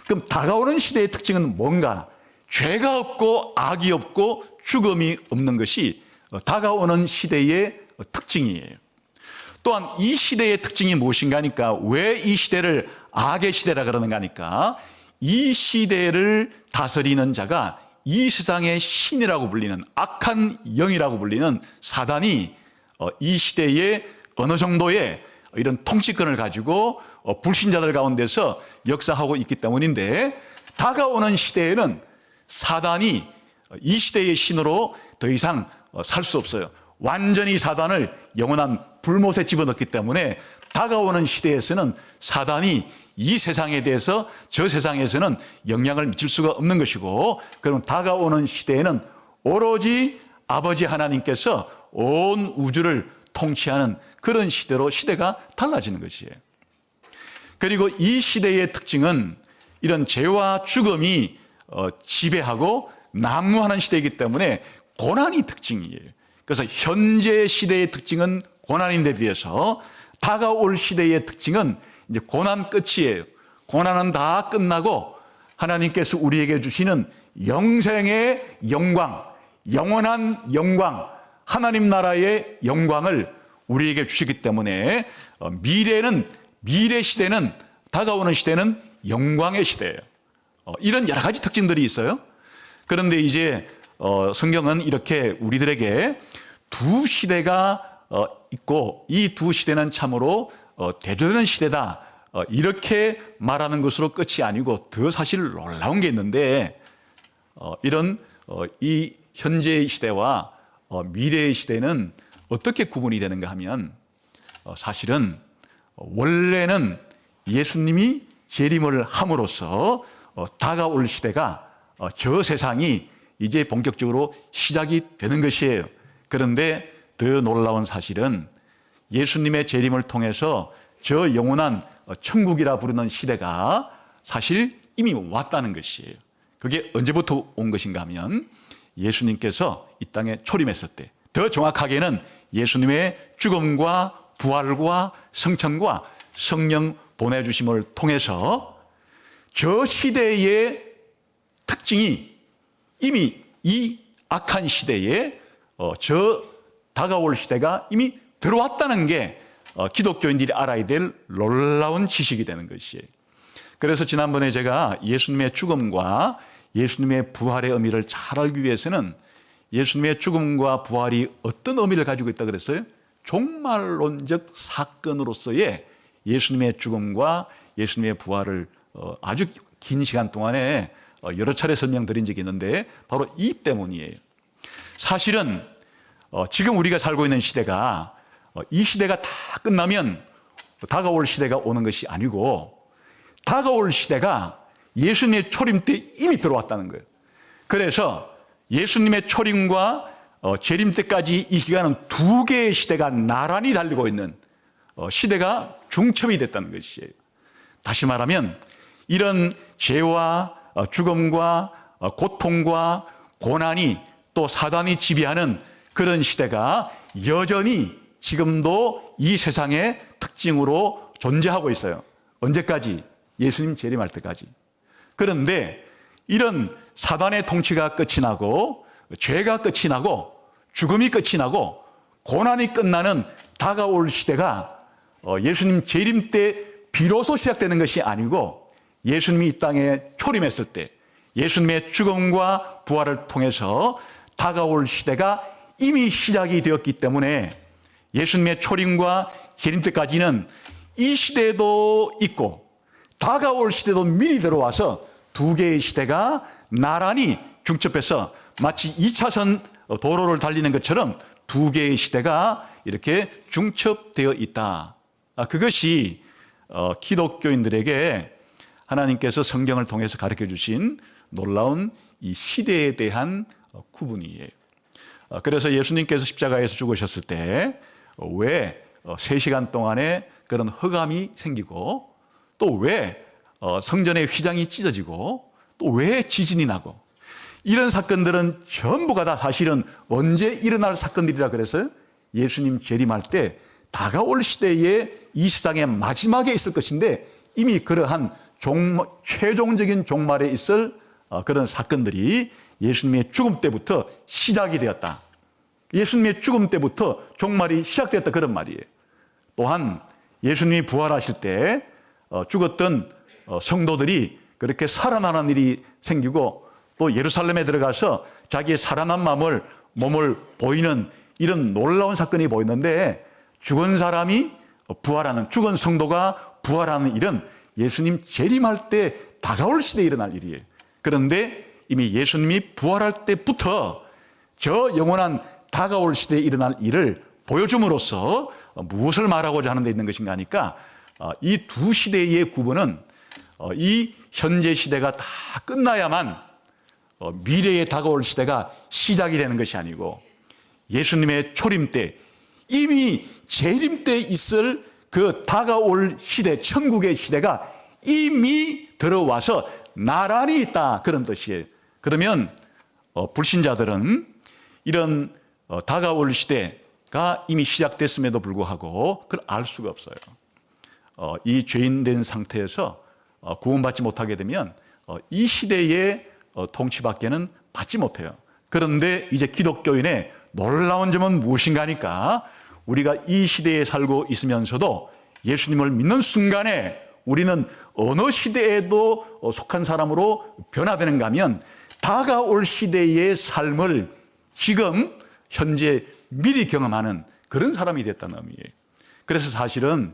그럼 다가오는 시대의 특징은 뭔가? 죄가 없고 악이 없고 죽음이 없는 것이 다가오는 시대의 특징이에요. 또한 이 시대의 특징이 무엇인가 하니까, 왜 이 시대를 악의 시대라 그러는가 하니까, 이 시대를 다스리는 자가 이 세상의 신이라고 불리는, 악한 영이라고 불리는 사단이 이 시대에 어느 정도의 이런 통치권을 가지고 불신자들 가운데서 역사하고 있기 때문인데, 다가오는 시대에는 사단이 이 시대의 신으로 더 이상 살 수 없어요. 완전히 사단을 영원한 불못에 집어넣기 때문에 다가오는 시대에서는 사단이 이 세상에 대해서 저 세상에서는 영향을 미칠 수가 없는 것이고, 그럼 다가오는 시대에는 오로지 아버지 하나님께서 온 우주를 통치하는 그런 시대로 시대가 달라지는 것이에요. 그리고 이 시대의 특징은 이런 죄와 죽음이 지배하고 난무하는 시대이기 때문에 고난이 특징이에요. 그래서 현재 시대의 특징은 고난인데 비해서 다가올 시대의 특징은 이제 고난 끝이에요. 고난은 다 끝나고 하나님께서 우리에게 주시는 영생의 영광, 영원한 영광, 하나님 나라의 영광을 우리에게 주시기 때문에 미래 시대는, 다가오는 시대는 영광의 시대예요. 이런 여러 가지 특징들이 있어요. 그런데 이제 성경은 이렇게 우리들에게 두 시대가 있고, 이 두 시대는 참으로 대조되는 시대다, 이렇게 말하는 것으로 끝이 아니고 더 사실 놀라운 게 있는데, 이런 이 현재의 시대와 미래의 시대는 어떻게 구분이 되는가 하면, 사실은 원래는 예수님이 재림을 함으로써 다가올 시대가 저 세상이 이제 본격적으로 시작이 되는 것이에요. 그런데 더 놀라운 사실은 예수님의 재림을 통해서 저 영원한 천국이라 부르는 시대가 사실 이미 왔다는 것이에요. 그게 언제부터 온 것인가 하면 예수님께서 이 땅에 초림했을 때, 더 정확하게는 예수님의 죽음과 부활과 성천과 성령 보내주심을 통해서 저 시대의 특징이 이미 이 악한 시대에 저 다가올 시대가 이미 들어왔다는 게 기독교인들이 알아야 될 놀라운 지식이 되는 것이에요. 그래서 지난번에 제가 예수님의 죽음과 예수님의 부활의 의미를 잘 알기 위해서는 예수님의 죽음과 부활이 어떤 의미를 가지고 있다 그랬어요? 종말론적 사건으로서의 예수님의 죽음과 예수님의 부활을 아주 긴 시간 동안에 여러 차례 설명드린 적이 있는데, 바로 이 때문이에요. 사실은 지금 우리가 살고 있는 시대가 이 시대가 다 끝나면 다가올 시대가 오는 것이 아니고, 다가올 시대가 예수님의 초림 때 이미 들어왔다는 거예요. 그래서 예수님의 초림과 재림 때까지 이 기간은 두 개의 시대가 나란히 달리고 있는 시대가 중첩이 됐다는 것이에요. 다시 말하면 이런 죄와 죽음과 고통과 고난이 또 사단이 지배하는 그런 시대가 여전히 지금도 이 세상의 특징으로 존재하고 있어요. 언제까지? 예수님 재림할 때까지. 그런데 이런 사단의 통치가 끝이 나고, 죄가 끝이 나고, 죽음이 끝이 나고, 고난이 끝나는 다가올 시대가 예수님 재림 때 비로소 시작되는 것이 아니고, 예수님이 이 땅에 초림했을 때 예수님의 죽음과 부활을 통해서 다가올 시대가 이미 시작이 되었기 때문에 예수님의 초림과 재림 때까지는 이 시대도 있고 다가올 시대도 미리 들어와서 두 개의 시대가 나란히 중첩해서 마치 2차선 도로를 달리는 것처럼 두 개의 시대가 이렇게 중첩되어 있다. 그것이 기독교인들에게 하나님께서 성경을 통해서 가르쳐 주신 놀라운 이 시대에 대한 구분이에요. 그래서 예수님께서 십자가에서 죽으셨을 때 왜 3시간 동안에 그런 흑암이 생기고 또 왜 성전의 휘장이 찢어지고 또 왜 지진이 나고 이런 사건들은 전부가 다 사실은 언제 일어날 사건들이라 그래서 예수님 재림할 때 다가올 시대에 이 세상의 마지막에 있을 것인데 이미 그러한 최종적인 종말에 있을 그런 사건들이 예수님의 죽음 때부터 시작이 되었다. 예수님의 죽음 때부터 종말이 시작됐다 그런 말이에요. 또한 예수님이 부활하실 때 죽었던 성도들이 그렇게 살아나는 일이 생기고 또 예루살렘에 들어가서 자기의 살아난 몸을 보이는 이런 놀라운 사건이 보였는데 죽은 사람이 부활하는, 죽은 성도가 부활하는 일은 예수님 재림할 때 다가올 시대에 일어날 일이에요. 그런데 이미 예수님이 부활할 때부터 저 영원한 다가올 시대에 일어날 일을 보여줌으로써 무엇을 말하고자 하는 데 있는 것인가 하니까 이 두 시대의 구분은 이 현재 시대가 다 끝나야만 미래에 다가올 시대가 시작이 되는 것이 아니고 예수님의 초림 때 이미 재림 때 있을 그 다가올 시대, 천국의 시대가 이미 들어와서 나란히 있다 그런 뜻이에요. 그러면 불신자들은 이런 다가올 시대가 이미 시작됐음에도 불구하고 그걸 알 수가 없어요. 이 죄인된 상태에서 구원받지 못하게 되면 이 시대의 통치밖에는 받지 못해요. 그런데 이제 기독교인의 놀라운 점은 무엇인가 하니까 우리가 이 시대에 살고 있으면서도 예수님을 믿는 순간에 우리는 어느 시대에도 속한 사람으로 변화되는가 하면 다가올 시대의 삶을 지금 현재 미리 경험하는 그런 사람이 됐다는 의미예요. 그래서 사실은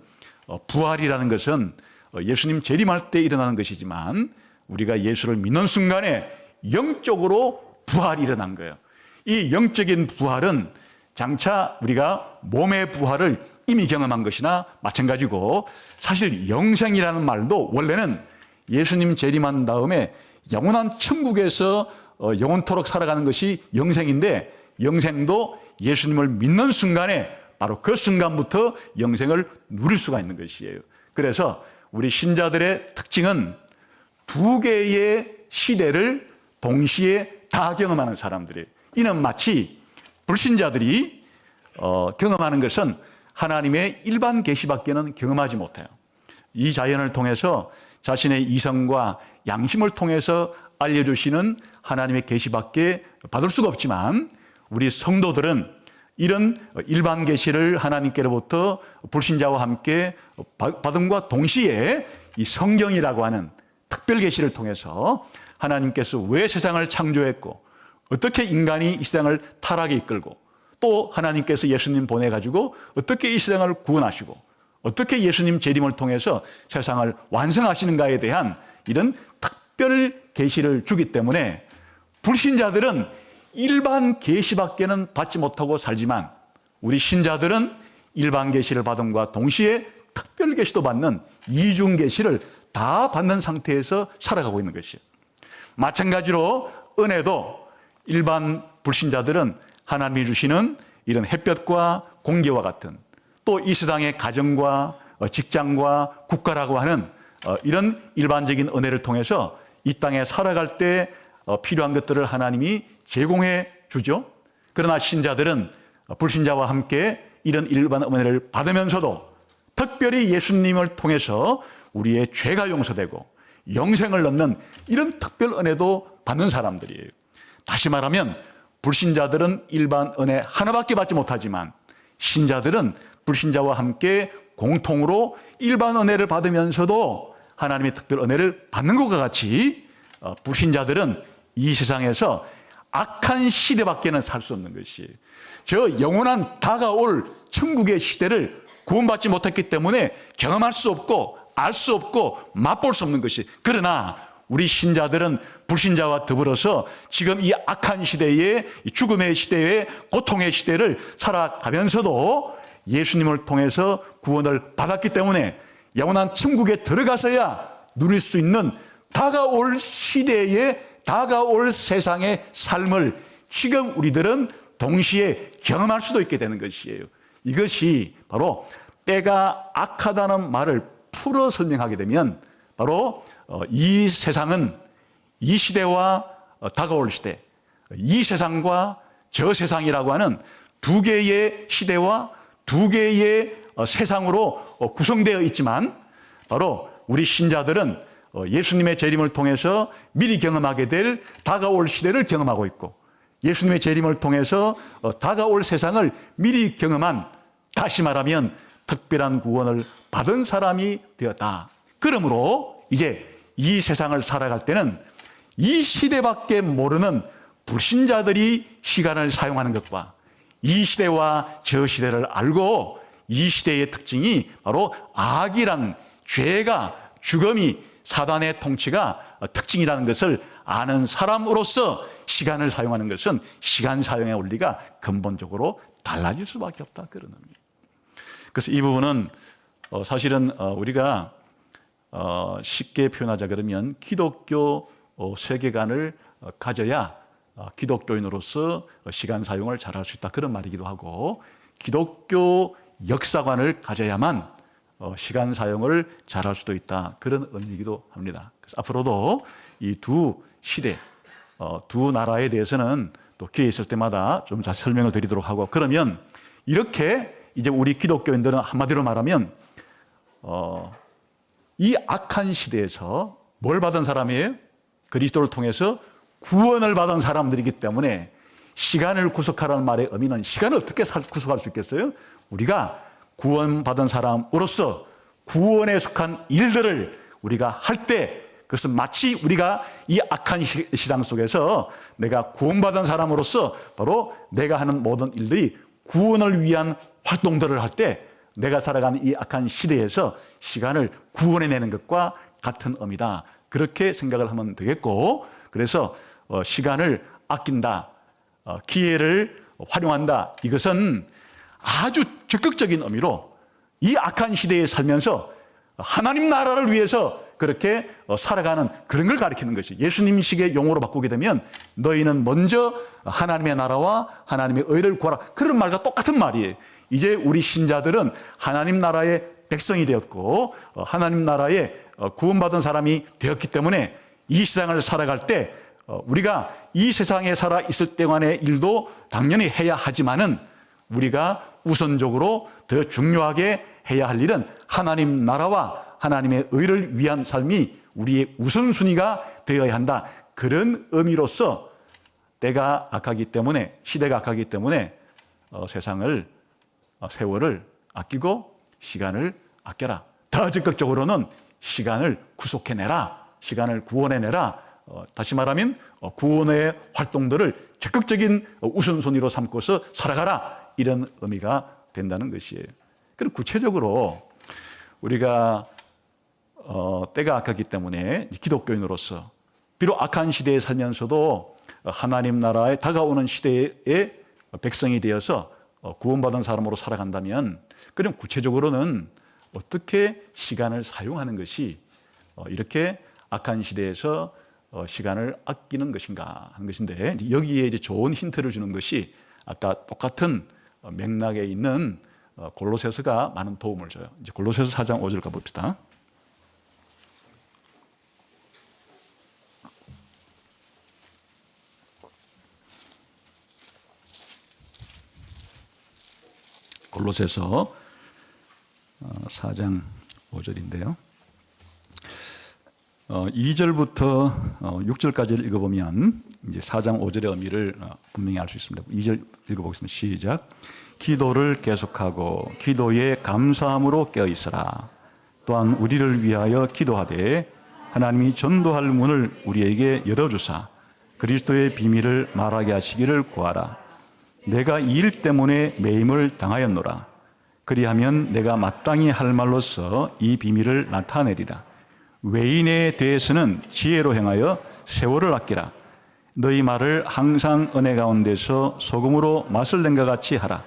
부활이라는 것은 예수님 재림할 때 일어나는 것이지만 우리가 예수를 믿는 순간에 영적으로 부활이 일어난 거예요. 이 영적인 부활은 장차 우리가 몸의 부활을 이미 경험한 것이나 마찬가지고 사실 영생이라는 말도 원래는 예수님 재림한 다음에 영원한 천국에서 영원토록 살아가는 것이 영생인데 영생도 예수님을 믿는 순간에 바로 그 순간부터 영생을 누릴 수가 있는 것이에요. 그래서 우리 신자들의 특징은 두 개의 시대를 동시에 다 경험하는 사람들이에요. 이는 마치 불신자들이 경험하는 것은 하나님의 일반 계시밖에는 경험하지 못해요. 이 자연을 통해서 자신의 이성과 양심을 통해서 알려주시는 하나님의 계시밖에 받을 수가 없지만 우리 성도들은 이런 일반 계시를 하나님께로부터 불신자와 함께 받음과 동시에 이 성경이라고 하는 특별 계시를 통해서 하나님께서 왜 세상을 창조했고 어떻게 인간이 이 세상을 타락에 이끌고 또 하나님께서 예수님 보내가지고 어떻게 이 세상을 구원하시고 어떻게 예수님 재림을 통해서 세상을 완성하시는가에 대한 이런 특별 계시를 주기 때문에 불신자들은 일반 계시밖에는 받지 못하고 살지만 우리 신자들은 일반 계시를 받음과 동시에 특별 계시도 받는 이중 계시를 다 받는 상태에서 살아가고 있는 것이에요. 마찬가지로 은혜도 일반 불신자들은 하나님이 주시는 이런 햇볕과 공기와 같은 또 이 세상의 가정과 직장과 국가라고 하는 이런 일반적인 은혜를 통해서 이 땅에 살아갈 때 필요한 것들을 하나님이 제공해 주죠. 그러나 신자들은 불신자와 함께 이런 일반 은혜를 받으면서도 특별히 예수님을 통해서 우리의 죄가 용서되고 영생을 얻는 이런 특별 은혜도 받는 사람들이에요. 다시 말하면 불신자들은 일반 은혜 하나밖에 받지 못하지만 신자들은 불신자와 함께 공통으로 일반 은혜를 받으면서도 하나님의 특별 은혜를 받는 것과 같이 불신자들은 이 세상에서 악한 시대밖에는 살 수 없는 것이에요. 저 영원한 다가올 천국의 시대를 구원받지 못했기 때문에 경험할 수 없고 알 수 없고 맛볼 수 없는 것이, 그러나 우리 신자들은 불신자와 더불어서 지금 이 악한 시대에, 죽음의 시대에, 고통의 시대를 살아가면서도 예수님을 통해서 구원을 받았기 때문에 영원한 천국에 들어가서야 누릴 수 있는 다가올 시대에, 다가올 세상의 삶을 지금 우리들은 동시에 경험할 수도 있게 되는 것이에요. 이것이 바로 때가 악하다는 말을 풀어 설명하게 되면 바로 이 세상은, 이 시대와 다가올 시대, 이 세상과 저 세상이라고 하는 두 개의 시대와 두 개의 세상으로 구성되어 있지만, 바로 우리 신자들은 예수님의 재림을 통해서 미리 경험하게 될 다가올 시대를 경험하고 있고, 예수님의 재림을 통해서 다가올 세상을 미리 경험한, 다시 말하면 특별한 구원을 받은 사람이 되었다. 그러므로 이제 이 세상을 살아갈 때는 이 시대밖에 모르는 불신자들이 시간을 사용하는 것과 이 시대와 저 시대를 알고, 이 시대의 특징이 바로 악이란, 죄가, 죽음이, 사단의 통치가 특징이라는 것을 아는 사람으로서 시간을 사용하는 것은 시간 사용의 원리가 근본적으로 달라질 수밖에 없다, 그런 의미. 그래서 이 부분은 사실은 우리가 쉽게 표현하자 그러면 기독교 세계관을 가져야 기독교인으로서 시간 사용을 잘할 수 있다, 그런 말이기도 하고, 기독교 역사관을 가져야만 시간 사용을 잘할 수도 있다, 그런 의미이기도 합니다. 그래서 앞으로도 이 두 시대, 두 나라에 대해서는 또 기회 있을 때마다 좀 자세히 설명을 드리도록 하고, 그러면 이렇게 이제 우리 기독교인들은 한마디로 말하면 이 악한 시대에서 뭘 받은 사람이에요? 그리스도를 통해서 구원을 받은 사람들이기 때문에 시간을 구속하라는 말의 의미는, 시간을 어떻게 구속할 수 있겠어요? 우리가 구원받은 사람으로서 구원에 속한 일들을 우리가 할 때, 그것은 마치 우리가 이 악한 시장 속에서 내가 구원받은 사람으로서 바로 내가 하는 모든 일들이 구원을 위한 활동들을 할 때 내가 살아가는 이 악한 시대에서 시간을 구원해내는 것과 같은 의미다, 그렇게 생각을 하면 되겠고, 그래서 시간을 아낀다, 기회를 활용한다, 이것은 아주 적극적인 의미로 이 악한 시대에 살면서 하나님 나라를 위해서 그렇게 살아가는 그런 걸 가리키는 것이, 예수님식의 용어로 바꾸게 되면 너희는 먼저 하나님의 나라와 하나님의 의를 구하라, 그런 말과 똑같은 말이에요. 이제 우리 신자들은 하나님 나라의 백성이 되었고 하나님 나라의 구원받은 사람이 되었기 때문에 이 세상을 살아갈 때 우리가 이 세상에 살아 있을 동안의 일도 당연히 해야 하지만은 우리가 우선적으로 더 중요하게 해야 할 일은 하나님 나라와 하나님의 의를 위한 삶이 우리의 우선순위가 되어야 한다, 그런 의미로서 때가 악하기 때문에, 시대가 악하기 때문에 세월을 아끼고 시간을 아껴라, 더 적극적으로는 시간을 구속해내라, 시간을 구원해내라, 다시 말하면 구원의 활동들을 적극적인 우선순위로 삼고서 살아가라, 이런 의미가 된다는 것이에요. 그럼 구체적으로 우리가 때가 악하기 때문에 기독교인으로서 비록 악한 시대에 살면서도 하나님 나라에 다가오는 시대의 백성이 되어서 구원받은 사람으로 살아간다면, 그럼 구체적으로는 어떻게 시간을 사용하는 것이 이렇게 악한 시대에서 시간을 아끼는 것인가 하는 것인데, 여기에 이제 좋은 힌트를 주는 것이 아까 똑같은 맥락에 있는 골로새서가 많은 도움을 줘요. 이제 골로새서 4장 5절 가봅시다. 골로새서 4장 5절인데요. 2절부터 6절까지를 읽어보면 이제 4장 5절의 의미를 분명히 알 수 있습니다. 2절 읽어보겠습니다. 시작. 기도를 계속하고 기도에 감사함으로 깨어있으라. 또한 우리를 위하여 기도하되 하나님이 전도할 문을 우리에게 열어주사 그리스도의 비밀을 말하게 하시기를 구하라. 내가 이 일 때문에 매임을 당하였노라. 그리하면 내가 마땅히 할 말로써 이 비밀을 나타내리라. 외인에 대해서는 지혜로 행하여 세월을 아끼라. 너희 말을 항상 은혜 가운데서 소금으로 맛을 낸 것 같이 하라.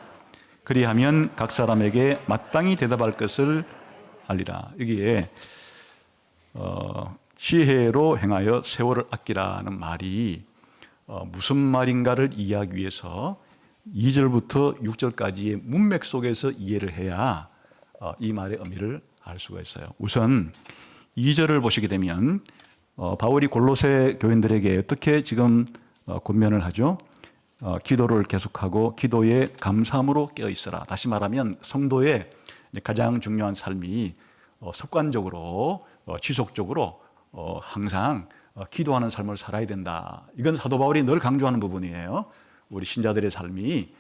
그리하면 각 사람에게 마땅히 대답할 것을 알리라. 여기에 지혜로 행하여 세월을 아끼라는 말이 무슨 말인가를 이해하기 위해서 2절부터 6절까지의 문맥 속에서 이해를 해야 이 말의 의미를 알 수가 있어요. 우선 2절을 보시게 되면 바울이 골로새 교인들에게 어떻게 지금 권면을 하죠? 기도를 계속하고 기도에 감사함으로 깨어있어라. 다시 말하면 성도의 가장 중요한 삶이 습관적으로 지속적으로 항상 기도하는 삶을 살아야 된다. 이건 사도 바울이 늘 강조하는 부분이에요. 우리 신자들의 삶이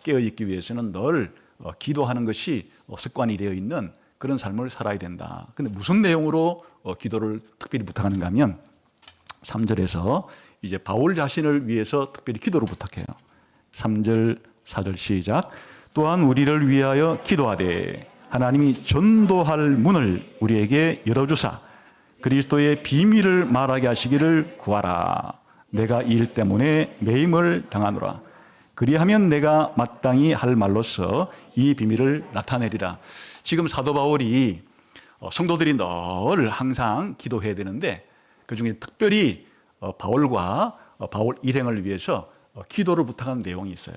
깨어있기 위해서는 늘 기도하는 것이 습관이 되어 있는 그런 삶을 살아야 된다. 그런데 무슨 내용으로 기도를 특별히 부탁하는가 하면 3절에서 이제 바울 자신을 위해서 특별히 기도를 부탁해요. 3절, 4절 시작. 또한 우리를 위하여 기도하되 하나님이 전도할 문을 우리에게 열어주사 그리스도의 비밀을 말하게 하시기를 구하라. 내가 이 일 때문에 매임을 당하노라. 그리하면 내가 마땅히 할 말로써 이 비밀을 나타내리라. 지금 사도 바울이 성도들이 늘 항상 기도해야 되는데 그중에 특별히 바울과 바울 일행을 위해서 기도를 부탁한 내용이 있어요.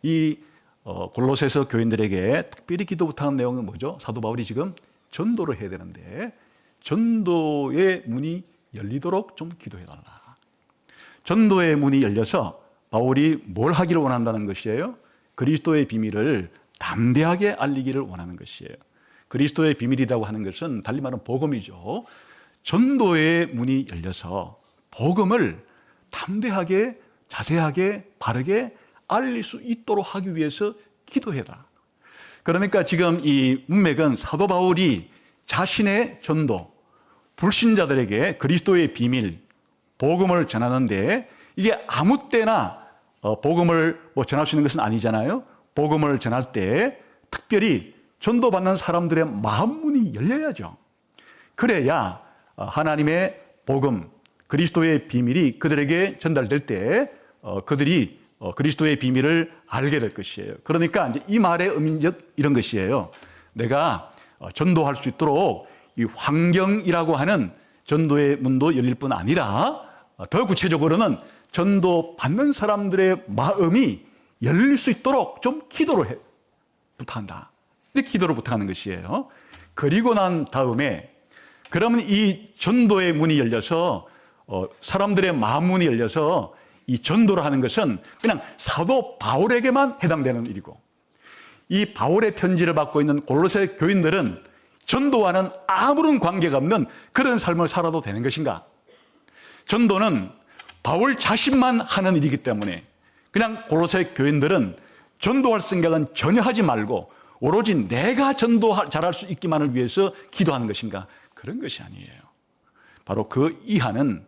이 골로새서 교인들에게 특별히 기도 부탁한 내용은 뭐죠? 사도 바울이 지금 전도를 해야 되는데 전도의 문이 열리도록 좀 기도해달라. 전도의 문이 열려서 바울이 뭘 하기를 원한다는 것이에요? 그리스도의 비밀을 담대하게 알리기를 원하는 것이에요. 그리스도의 비밀이라고 하는 것은 달리 말하면 복음이죠. 전도의 문이 열려서 복음을 담대하게 자세하게 바르게 알릴 수 있도록 하기 위해서 기도해라. 그러니까 지금 이 문맥은 사도 바울이 자신의 전도, 불신자들에게 그리스도의 비밀, 복음을 전하는데 이게 아무 때나 복음을 전할 수 있는 것은 아니잖아요. 복음을 전할 때 특별히 전도받는 사람들의 마음문이 열려야죠. 그래야 하나님의 복음, 그리스도의 비밀이 그들에게 전달될 때 그들이 그리스도의 비밀을 알게 될 것이에요. 그러니까 이제 이 말의 의미적 이런 것이에요. 내가 전도할 수 있도록 이 환경이라고 하는 전도의 문도 열릴 뿐 아니라 더 구체적으로는 전도 받는 사람들의 마음이 열릴 수 있도록 좀 기도를 부탁한다. 근데 기도를 부탁하는 것이에요. 그리고 난 다음에 그러면 이 전도의 문이 열려서 사람들의 마음 문이 열려서 이 전도를 하는 것은 그냥 사도 바울에게만 해당되는 일이고 이 바울의 편지를 받고 있는 골로새 교인들은 전도와는 아무런 관계가 없는 그런 삶을 살아도 되는 것인가? 전도는 바울 자신만 하는 일이기 때문에 그냥 골로새 교인들은 전도할 생각은 전혀 하지 말고 오로지 내가 잘할 수 있기만을 위해서 기도하는 것인가? 그런 것이 아니에요. 바로 그 이하는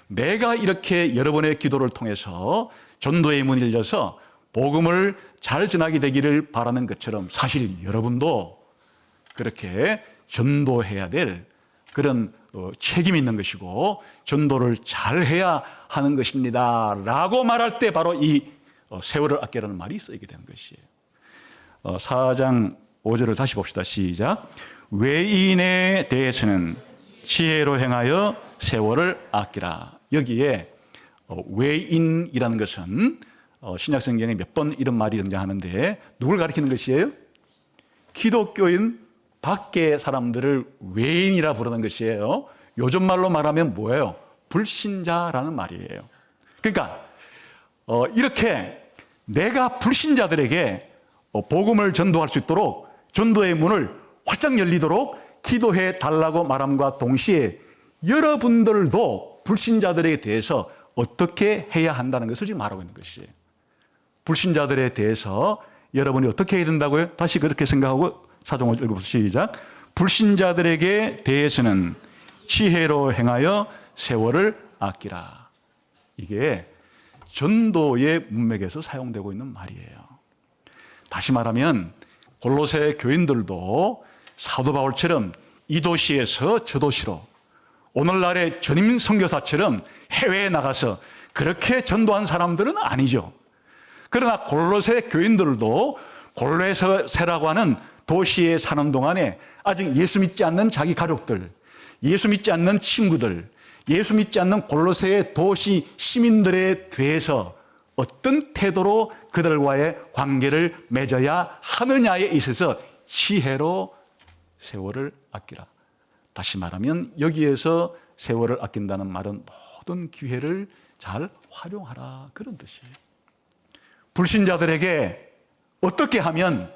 내가 이렇게 여러분의 기도를 통해서 전도의 문이 열려서 복음을 잘 전하게 되기를 바라는 것처럼 사실 여러분도 그렇게 전도해야 될 그런 책임이 있는 것이고 전도를 잘해야 하는 것입니다 라고 말할 때 바로 이 세월을 아끼라는 말이 쓰이게 되는 것이에요. 4장 5절을 다시 봅시다. 시작. 외인에 대해서는 지혜로 행하여 세월을 아끼라. 여기에 외인이라는 것은 신약성경에 몇 번 이런 말이 등장하는데 누굴 가리키는 것이에요? 기독교인 밖의 사람들을 외인이라 부르는 것이에요. 요즘 말로 말하면 뭐예요? 불신자라는 말이에요. 그러니까 이렇게 내가 불신자들에게 복음을 전도할 수 있도록 전도의 문을 활짝 열리도록 기도해 달라고 말함과 동시에 여러분들도 불신자들에 대해서 어떻게 해야 한다는 것을 지금 말하고 있는 것이에요. 불신자들에 대해서 여러분이 어떻게 해야 된다고요? 다시 그렇게 생각하고 4장 5절 읽어보세요. 시작. 불신자들에게 대해서는 지혜로 행하여 세월을 아끼라. 이게 전도의 문맥에서 사용되고 있는 말이에요. 다시 말하면 골로새 교인들도 사도 바울처럼 이 도시에서 저 도시로, 오늘날의 전임 선교사처럼 해외에 나가서 그렇게 전도한 사람들은 아니죠. 그러나 골로새 교인들도 골로새라고 하는 도시에 사는 동안에 아직 예수 믿지 않는 자기 가족들, 예수 믿지 않는 친구들, 예수 믿지 않는 골로새의 도시 시민들에 대해서 어떤 태도로 그들과의 관계를 맺어야 하느냐에 있어서 지혜로 세월을 아끼라. 다시 말하면 여기에서 세월을 아낀다는 말은 모든 기회를 잘 활용하라, 그런 뜻이에요. 불신자들에게 어떻게 하면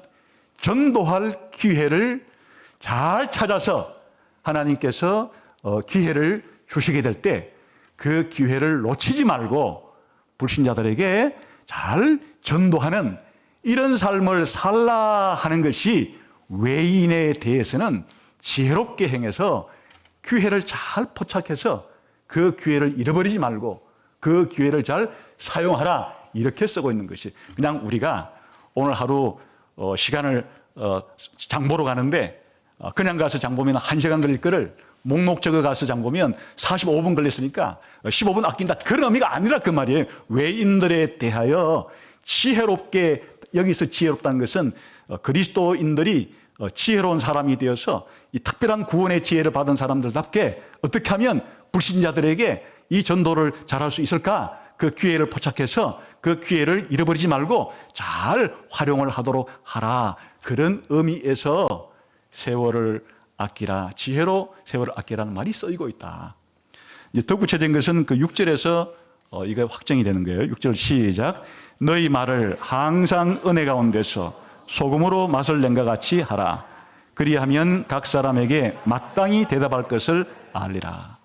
전도할 기회를 잘 찾아서 하나님께서 기회를 주시게 될 때 그 기회를 놓치지 말고 불신자들에게 잘 전도하는 이런 삶을 살라 하는 것이 외인에 대해서는 지혜롭게 행해서 기회를 잘 포착해서 그 기회를 잃어버리지 말고 그 기회를 잘 사용하라, 이렇게 쓰고 있는 것이, 그냥 우리가 오늘 하루 시간을 장 보러 가는데 그냥 가서 장 보면 1시간 걸릴 거를 목록 적어 가서 장 보면 45분 걸렸으니까 15분 아낀다, 그런 의미가 아니라 그 말이에요. 외인들에 대하여 지혜롭게, 여기서 지혜롭다는 것은 그리스도인들이 지혜로운 사람이 되어서 이 특별한 구원의 지혜를 받은 사람들답게 어떻게 하면 불신자들에게 이 전도를 잘할 수 있을까, 그 기회를 포착해서 그 기회를 잃어버리지 말고 잘 활용을 하도록 하라, 그런 의미에서 세월을 아끼라, 지혜로 세월을 아끼라는 말이 쓰이고 있다. 이제 더 구체적인 것은 그 6절에서 이거 확정이 되는 거예요. 6절 시작. 너희 말을 항상 은혜 가운데서 소금으로 맛을 낸 것 같이 하라. 그리하면 각 사람에게 마땅히 대답할 것을 알리라.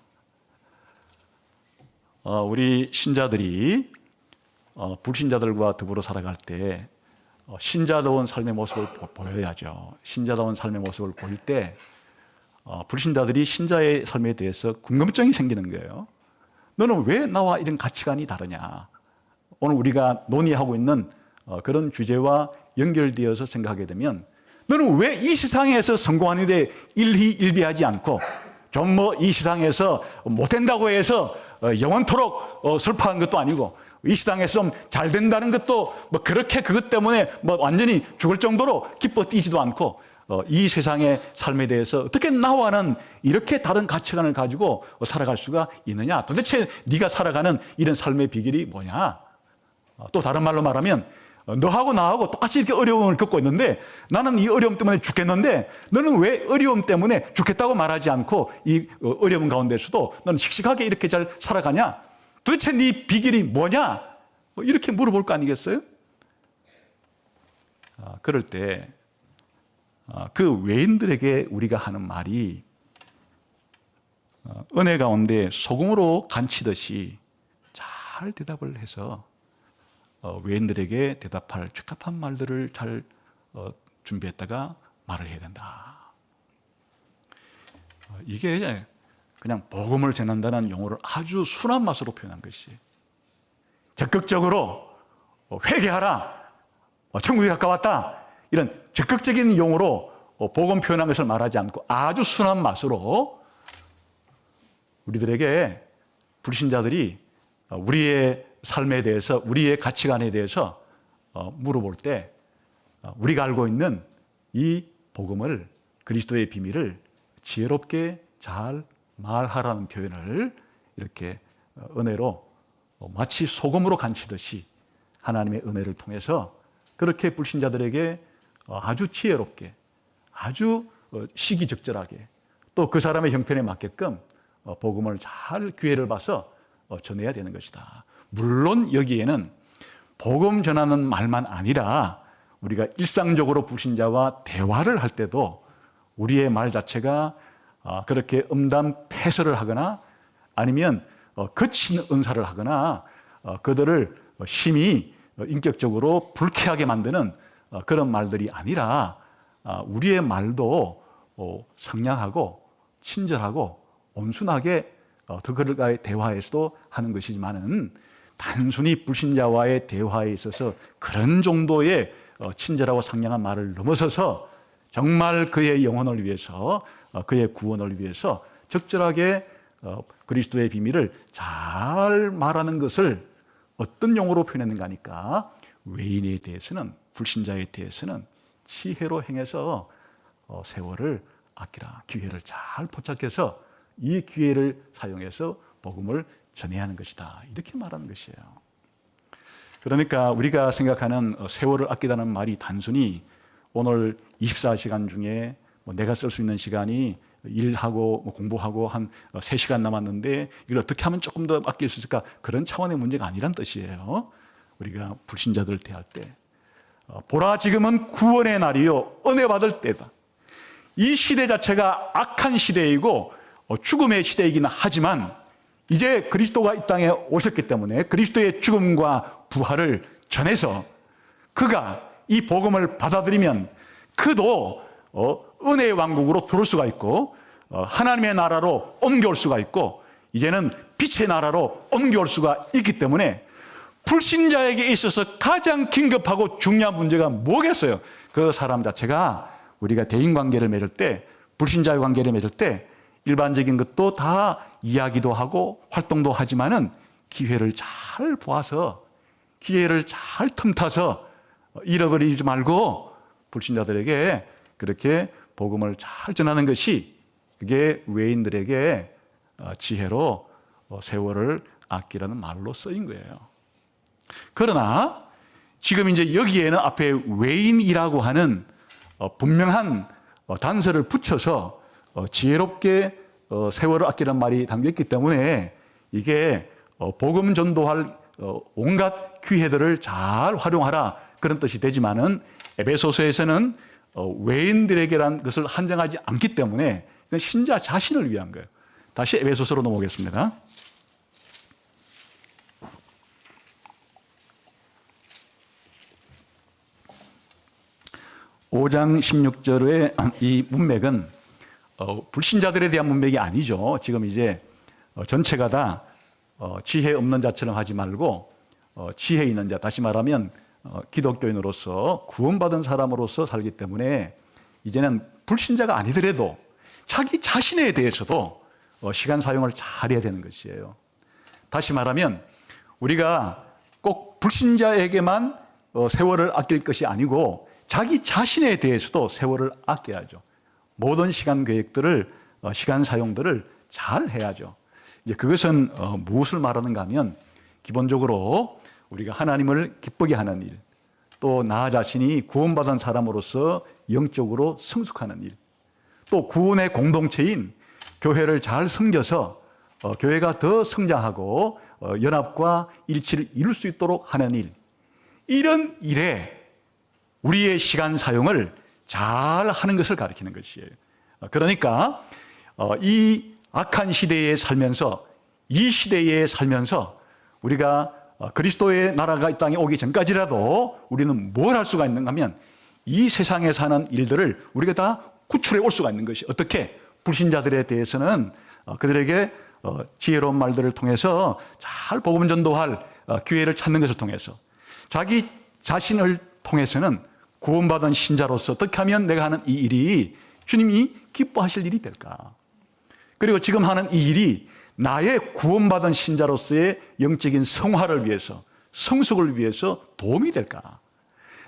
우리 신자들이 불신자들과 더불어 살아갈 때 신자다운 삶의 모습을 보여야죠. 신자다운 삶의 모습을 보일 때 불신자들이 신자의 삶에 대해서 궁금증이 생기는 거예요. 너는 왜 나와 이런 가치관이 다르냐? 오늘 우리가 논의하고 있는 그런 주제와 연결되어서 생각하게 되면, 너는 왜 이 세상에서 성공하는데 일희일비하지 않고 좀 이 세상에서 못된다고 해서 영원토록 슬퍼하는 것도 아니고, 이 세상에서 좀 잘 된다는 것도 그렇게 그것 때문에 완전히 죽을 정도로 기뻐 뛰지도 않고, 이 세상의 삶에 대해서 어떻게 나와는 이렇게 다른 가치관을 가지고 살아갈 수가 있느냐? 도대체 네가 살아가는 이런 삶의 비결이 뭐냐? 또 다른 말로 말하면 너하고 나하고 똑같이 이렇게 어려움을 겪고 있는데, 나는 이 어려움 때문에 죽겠는데 너는 왜 어려움 때문에 죽겠다고 말하지 않고 이 어려움 가운데서도 너는 씩씩하게 이렇게 잘 살아가냐? 도대체 네 비결이 뭐냐? 이렇게 물어볼 거 아니겠어요? 그럴 때 그 외인들에게 우리가 하는 말이 은혜 가운데 소금으로 간치듯이 잘 대답을 해서 외인들에게 대답할 적합한 말들을 잘 준비했다가 말을 해야 된다. 이게 그냥 복음을 전한다는 용어를 아주 순한 맛으로 표현한 것이, 적극적으로 회개하라, 천국이 가까웠다, 이런 적극적인 용어로 복음 표현한 것을 말하지 않고 아주 순한 맛으로 우리들에게, 불신자들이 우리의 삶에 대해서, 우리의 가치관에 대해서 물어볼 때 우리가 알고 있는 이 복음을, 그리스도의 비밀을 지혜롭게 잘 말하라는 표현을 이렇게 은혜로 마치 소금으로 간치듯이 하나님의 은혜를 통해서 그렇게 불신자들에게 아주 지혜롭게, 아주 시기적절하게, 또 그 사람의 형편에 맞게끔 복음을 잘 기회를 봐서 전해야 되는 것이다. 물론 여기에는 복음 전하는 말만 아니라 우리가 일상적으로 불신자와 대화를 할 때도 우리의 말 자체가 그렇게 음담 패설을 하거나 아니면 거친 은사를 하거나 그들을 심히 인격적으로 불쾌하게 만드는 그런 말들이 아니라 우리의 말도 상냥하고 친절하고 온순하게 그들과의 대화에서도 하는 것이지만은 단순히 불신자와의 대화에 있어서 그런 정도의 친절하고 상냥한 말을 넘어서서 정말 그의 영혼을 위해서, 그의 구원을 위해서 적절하게 그리스도의 비밀을 잘 말하는 것을 어떤 용어로 표현했는가 하니까, 외인에 대해서는, 불신자에 대해서는 지혜로 행해서 세월을 아끼라, 기회를 잘 포착해서 이 기회를 사용해서 복음을 전해야 하는 것이다, 이렇게 말하는 것이에요. 그러니까 우리가 생각하는 세월을 아끼다는 말이 단순히 오늘 24시간 중에 내가 쓸 수 있는 시간이 일하고 공부하고 한 3시간 남았는데 이걸 어떻게 하면 조금 더 아낄 수 있을까, 그런 차원의 문제가 아니란 뜻이에요. 우리가 불신자들을 대할 때, 보라 지금은 구원의 날이요 은혜 받을 때다. 이 시대 자체가 악한 시대이고 죽음의 시대이긴 하지만 이제 그리스도가 이 땅에 오셨기 때문에 그리스도의 죽음과 부활을 전해서 그가 이 복음을 받아들이면 그도 은혜의 왕국으로 들어올 수가 있고 하나님의 나라로 옮겨올 수가 있고 이제는 빛의 나라로 옮겨올 수가 있기 때문에 불신자에게 있어서 가장 긴급하고 중요한 문제가 뭐겠어요? 그 사람 자체가 우리가 대인관계를 맺을 때, 불신자의 관계를 맺을 때 일반적인 것도 다 이야기도 하고 활동도 하지만은 기회를 잘 보아서, 기회를 잘 틈타서 잃어버리지 말고 불신자들에게 그렇게 복음을 잘 전하는 것이, 그게 외인들에게 지혜로 세월을 아끼라는 말로 쓰인 거예요. 그러나 지금 이제 여기에는 앞에 외인이라고 하는 분명한 단서를 붙여서 지혜롭게 세월을 아끼라는 말이 담겼기 때문에 이게 복음 전도할 온갖 기회들을 잘 활용하라, 그런 뜻이 되지만은 에베소서에서는 외인들에게란 것을 한정하지 않기 때문에 이건 신자 자신을 위한 거예요. 다시 에베소서로 넘어오겠습니다. (5장 16절의) 이 문맥은 불신자들에 대한 문맥이 아니죠. 지금 이제 전체가 다 지혜 없는 자처럼 하지 말고 지혜 있는 자, 다시 말하면 기독교인으로서 구원받은 사람으로서 살기 때문에 이제는 불신자가 아니더라도 자기 자신에 대해서도 시간 사용을 잘해야 되는 것이에요. 다시 말하면 우리가 꼭 불신자에게만 세월을 아낄 것이 아니고 자기 자신에 대해서도 세월을 아껴야죠. 모든 시간 계획들을, 시간 사용들을 잘 해야죠. 이제 그것은 무엇을 말하는가 하면 기본적으로 우리가 하나님을 기쁘게 하는 일, 또 나 자신이 구원받은 사람으로서 영적으로 성숙하는 일, 또 구원의 공동체인 교회를 잘 섬겨서 교회가 더 성장하고 연합과 일치를 이룰 수 있도록 하는 일, 이런 일에 우리의 시간 사용을 잘 하는 것을 가리키는 것이에요. 그러니까 이 악한 시대에 살면서, 이 시대에 살면서 우리가 그리스도의 나라가 이 땅에 오기 전까지라도 우리는 뭘 할 수가 있는가 하면 이 세상에 사는 일들을 우리가 다 구출해 올 수가 있는 것이, 어떻게? 불신자들에 대해서는 그들에게 지혜로운 말들을 통해서 잘 복음 전도할 기회를 찾는 것을 통해서, 자기 자신을 통해서는 구원받은 신자로서 어떻게 하면 내가 하는 이 일이 주님이 기뻐하실 일이 될까? 그리고 지금 하는 이 일이 나의 구원받은 신자로서의 영적인 성화를 위해서, 성숙을 위해서 도움이 될까?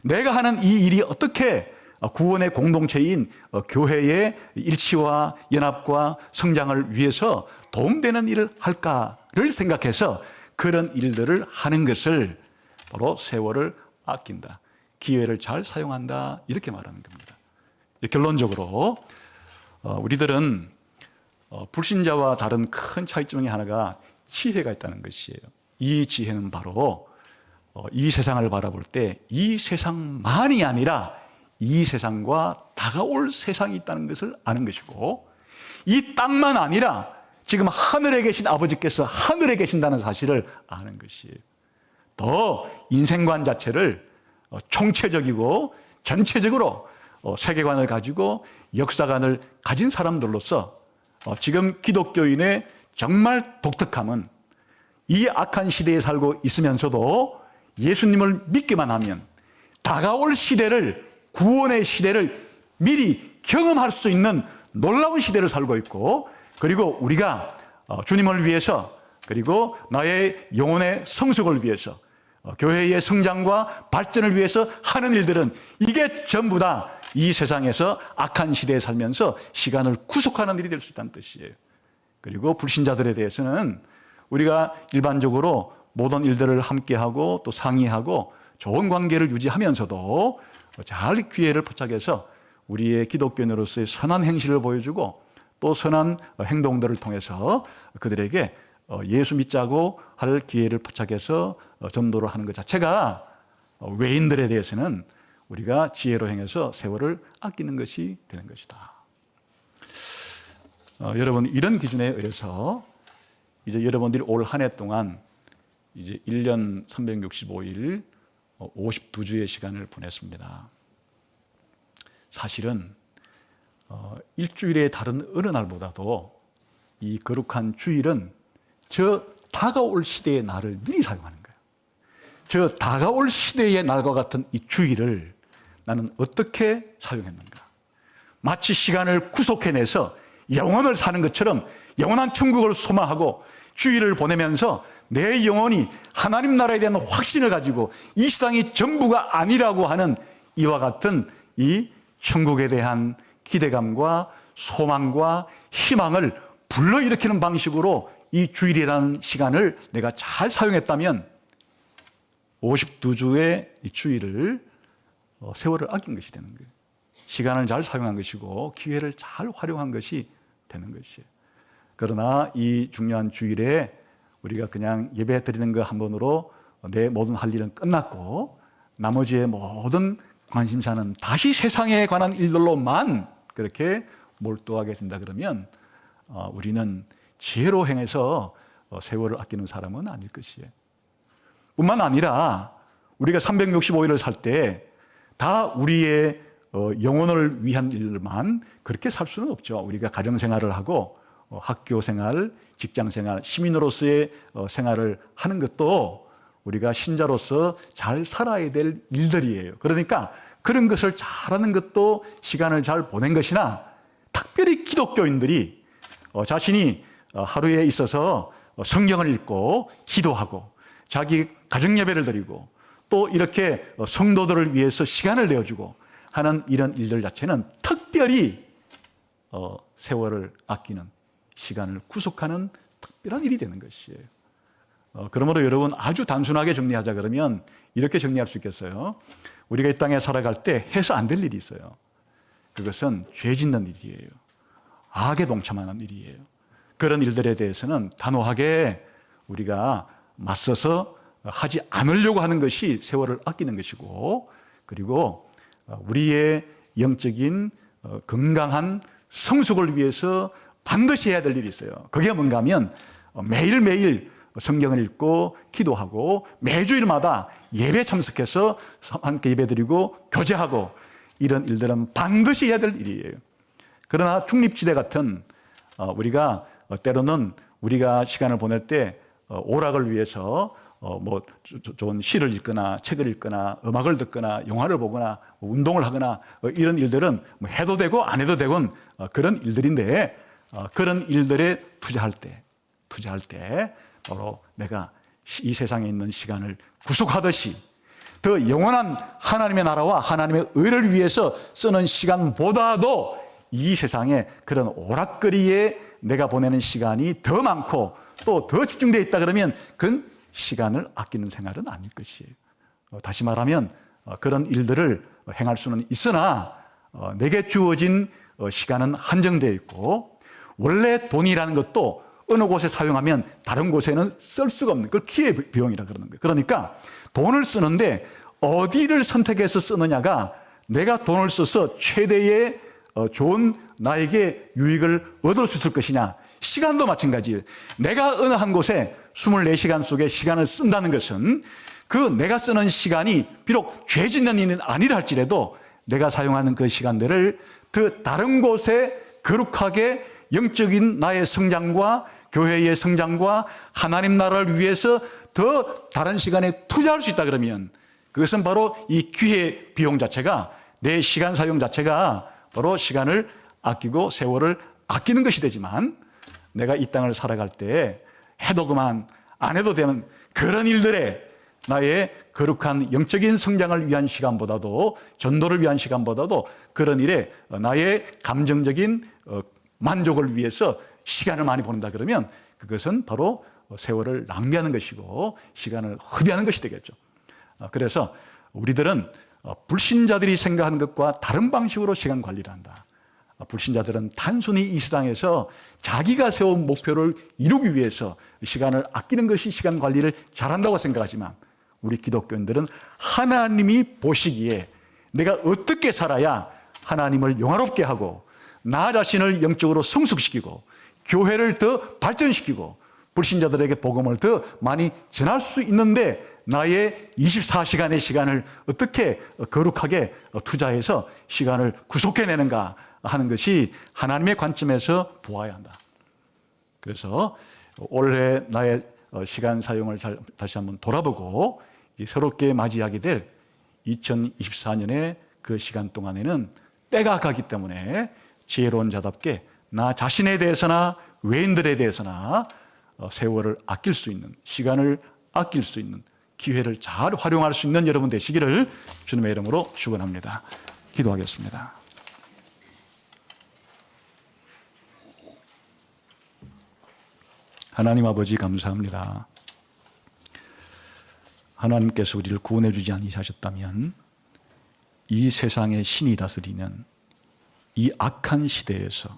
내가 하는 이 일이 어떻게 구원의 공동체인 교회의 일치와 연합과 성장을 위해서 도움되는 일을 할까를 생각해서 그런 일들을 하는 것을 바로 세월을 아낀다, 기회를 잘 사용한다, 이렇게 말하는 겁니다. 결론적으로 우리들은 불신자와 다른 큰 차이점 중에 하나가 지혜가 있다는 것이에요. 이 지혜는 바로 이 세상을 바라볼 때 이 세상만이 아니라 이 세상과 다가올 세상이 있다는 것을 아는 것이고, 이 땅만 아니라 지금 하늘에 계신 아버지께서 하늘에 계신다는 사실을 아는 것이에요. 더 인생관 자체를 총체적이고 전체적으로 세계관을 가지고 역사관을 가진 사람들로서 지금 기독교인의 정말 독특함은 이 악한 시대에 살고 있으면서도 예수님을 믿기만 하면 다가올 시대를, 구원의 시대를 미리 경험할 수 있는 놀라운 시대를 살고 있고, 그리고 우리가 주님을 위해서, 그리고 나의 영혼의 성숙을 위해서, 교회의 성장과 발전을 위해서 하는 일들은 이게 전부 다 이 세상에서 악한 시대에 살면서 시간을 구속하는 일이 될 수 있다는 뜻이에요. 그리고 불신자들에 대해서는 우리가 일반적으로 모든 일들을 함께하고 또 상의하고 좋은 관계를 유지하면서도 잘 기회를 포착해서 우리의 기독교인으로서의 선한 행실을 보여주고 또 선한 행동들을 통해서 그들에게 예수 믿자고 할 기회를 포착해서 전도를 하는 것 자체가 외인들에 대해서는 우리가 지혜로 행해서 세월을 아끼는 것이 되는 것이다. 여러분, 이런 기준에 의해서 이제 여러분들이 올 한 해 동안 이제 1년 365일 52주의 시간을 보냈습니다. 사실은 일주일의 다른 어느 날보다도 이 거룩한 주일은 저 다가올 시대의 날을 미리 사용하는 거예요. 저 다가올 시대의 날과 같은 이 주일을 나는 어떻게 사용했는가? 마치 시간을 구속해내서 영원을 사는 것처럼 영원한 천국을 소망하고 주일을 보내면서 내 영혼이 하나님 나라에 대한 확신을 가지고 이 세상이 전부가 아니라고 하는 이와 같은 이 천국에 대한 기대감과 소망과 희망을 불러일으키는 방식으로 이 주일이라는 시간을 내가 잘 사용했다면 52주의 이 주일을 세월을 아낀 것이 되는 거예요. 시간을 잘 사용한 것이고 기회를 잘 활용한 것이 되는 것이에요. 그러나 이 중요한 주일에 우리가 그냥 예배 드리는 거 한 번으로 내 모든 할 일은 끝났고 나머지의 모든 관심사는 다시 세상에 관한 일들로만 그렇게 몰두하게 된다 그러면 우리는 지혜로 행해서 세월을 아끼는 사람은 아닐 것이에요. 뿐만 아니라 우리가 365일을 살 때 다 우리의 영혼을 위한 일만 그렇게 살 수는 없죠. 우리가 가정생활을 하고 학교생활, 직장생활, 시민으로서의 생활을 하는 것도 우리가 신자로서 잘 살아야 될 일들이에요. 그러니까 그런 것을 잘하는 것도 시간을 잘 보낸 것이나 특별히 기독교인들이 자신이 하루에 있어서 성경을 읽고 기도하고 자기 가정예배를 드리고 또 이렇게 성도들을 위해서 시간을 내어주고 하는 이런 일들 자체는 특별히 세월을 아끼는 시간을 구속하는 특별한 일이 되는 것이에요. 그러므로 여러분 아주 단순하게 정리하자 그러면 이렇게 정리할 수 있겠어요. 우리가 이 땅에 살아갈 때 해서 안 될 일이 있어요. 그것은 죄 짓는 일이에요. 악에 동참하는 일이에요. 그런 일들에 대해서는 단호하게 우리가 맞서서 하지 않으려고 하는 것이 세월을 아끼는 것이고, 그리고 우리의 영적인 건강한 성숙을 위해서 반드시 해야 될 일이 있어요. 그게 뭔가 하면 매일매일 성경을 읽고 기도하고 매주일마다 예배 참석해서 함께 예배드리고 교제하고 이런 일들은 반드시 해야 될 일이에요. 그러나 중립지대 같은 우리가 때로는 우리가 시간을 보낼 때 오락을 위해서 좋은 시를 읽거나 책을 읽거나 음악을 듣거나 영화를 보거나 운동을 하거나 이런 일들은 해도 되고 안 해도 되고 그런 일들인데 그런 일들에 투자할 때 바로 내가 이 세상에 있는 시간을 구속하듯이 더 영원한 하나님의 나라와 하나님의 의를 위해서 쓰는 시간보다도 이 세상에 그런 오락거리에 내가 보내는 시간이 더 많고 또 더 집중되어 있다 그러면 그건 시간을 아끼는 생활은 아닐 것이에요. 다시 말하면 그런 일들을 행할 수는 있으나 내게 주어진 시간은 한정되어 있고 원래 돈이라는 것도 어느 곳에 사용하면 다른 곳에는 쓸 수가 없는 그걸 기회비용이라 그러는 거예요. 그러니까 돈을 쓰는데 어디를 선택해서 쓰느냐가 내가 돈을 써서 최대의 좋은 나에게 유익을 얻을 수 있을 것이냐. 시간도 마찬가지예요. 내가 어느 한 곳에 24시간 속에 시간을 쓴다는 것은 그 내가 쓰는 시간이 비록 죄 짓는 일은 아니라 할지라도 내가 사용하는 그 시간들을 더 다른 곳에 거룩하게 영적인 나의 성장과 교회의 성장과 하나님 나라를 위해서 더 다른 시간에 투자할 수 있다 그러면 그것은 바로 이 기회 비용 자체가, 내 시간 사용 자체가 바로 시간을 아끼고 세월을 아끼는 것이 되지만, 내가 이 땅을 살아갈 때 해도 그만 안 해도 되는 그런 일들에 나의 거룩한 영적인 성장을 위한 시간보다도, 전도를 위한 시간보다도 그런 일에 나의 감정적인 만족을 위해서 시간을 많이 보낸다 그러면 그것은 바로 세월을 낭비하는 것이고 시간을 허비하는 것이 되겠죠. 그래서 우리들은 불신자들이 생각하는 것과 다른 방식으로 시간 관리를 한다. 불신자들은 단순히 이 세상에서 자기가 세운 목표를 이루기 위해서 시간을 아끼는 것이 시간 관리를 잘한다고 생각하지만, 우리 기독교인들은 하나님이 보시기에 내가 어떻게 살아야 하나님을 영화롭게 하고 나 자신을 영적으로 성숙시키고 교회를 더 발전시키고 불신자들에게 복음을 더 많이 전할 수 있는데, 나의 24시간의 시간을 어떻게 거룩하게 투자해서 시간을 구속해내는가 하는 것이 하나님의 관점에서 보아야 한다. 그래서 올해 나의 시간 사용을 다시 한번 돌아보고 새롭게 맞이하게 될 2024년의 그 시간 동안에는 때가 가기 때문에 지혜로운 자답게 나 자신에 대해서나 외인들에 대해서나 세월을 아낄 수 있는, 시간을 아낄 수 있는, 기회를 잘 활용할 수 있는 여러분 되시기를 주님의 이름으로 축원합니다. 기도하겠습니다. 하나님 아버지 감사합니다. 하나님께서 우리를 구원해 주지 아니하셨다면 이 세상의 신이 다스리는 이 악한 시대에서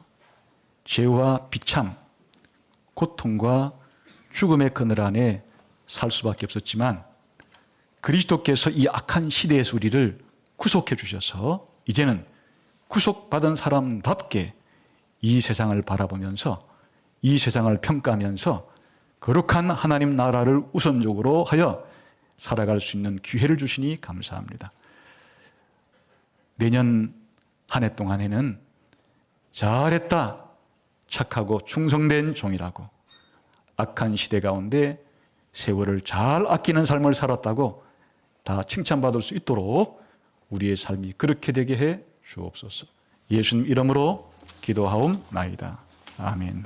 죄와 비참, 고통과 죽음의 그늘 안에 살 수밖에 없었지만, 그리스도께서 이 악한 시대에서 우리를 구속해 주셔서 이제는 구속받은 사람답게 이 세상을 바라보면서, 이 세상을 평가하면서 거룩한 하나님 나라를 우선적으로 하여 살아갈 수 있는 기회를 주시니 감사합니다. 내년 한 해 동안에는 잘했다, 착하고 충성된 종이라고, 악한 시대 가운데 세월을 잘 아끼는 삶을 살았다고 다 칭찬받을 수 있도록 우리의 삶이 그렇게 되게 해 주옵소서. 예수님 이름으로 기도하옵나이다. 아멘.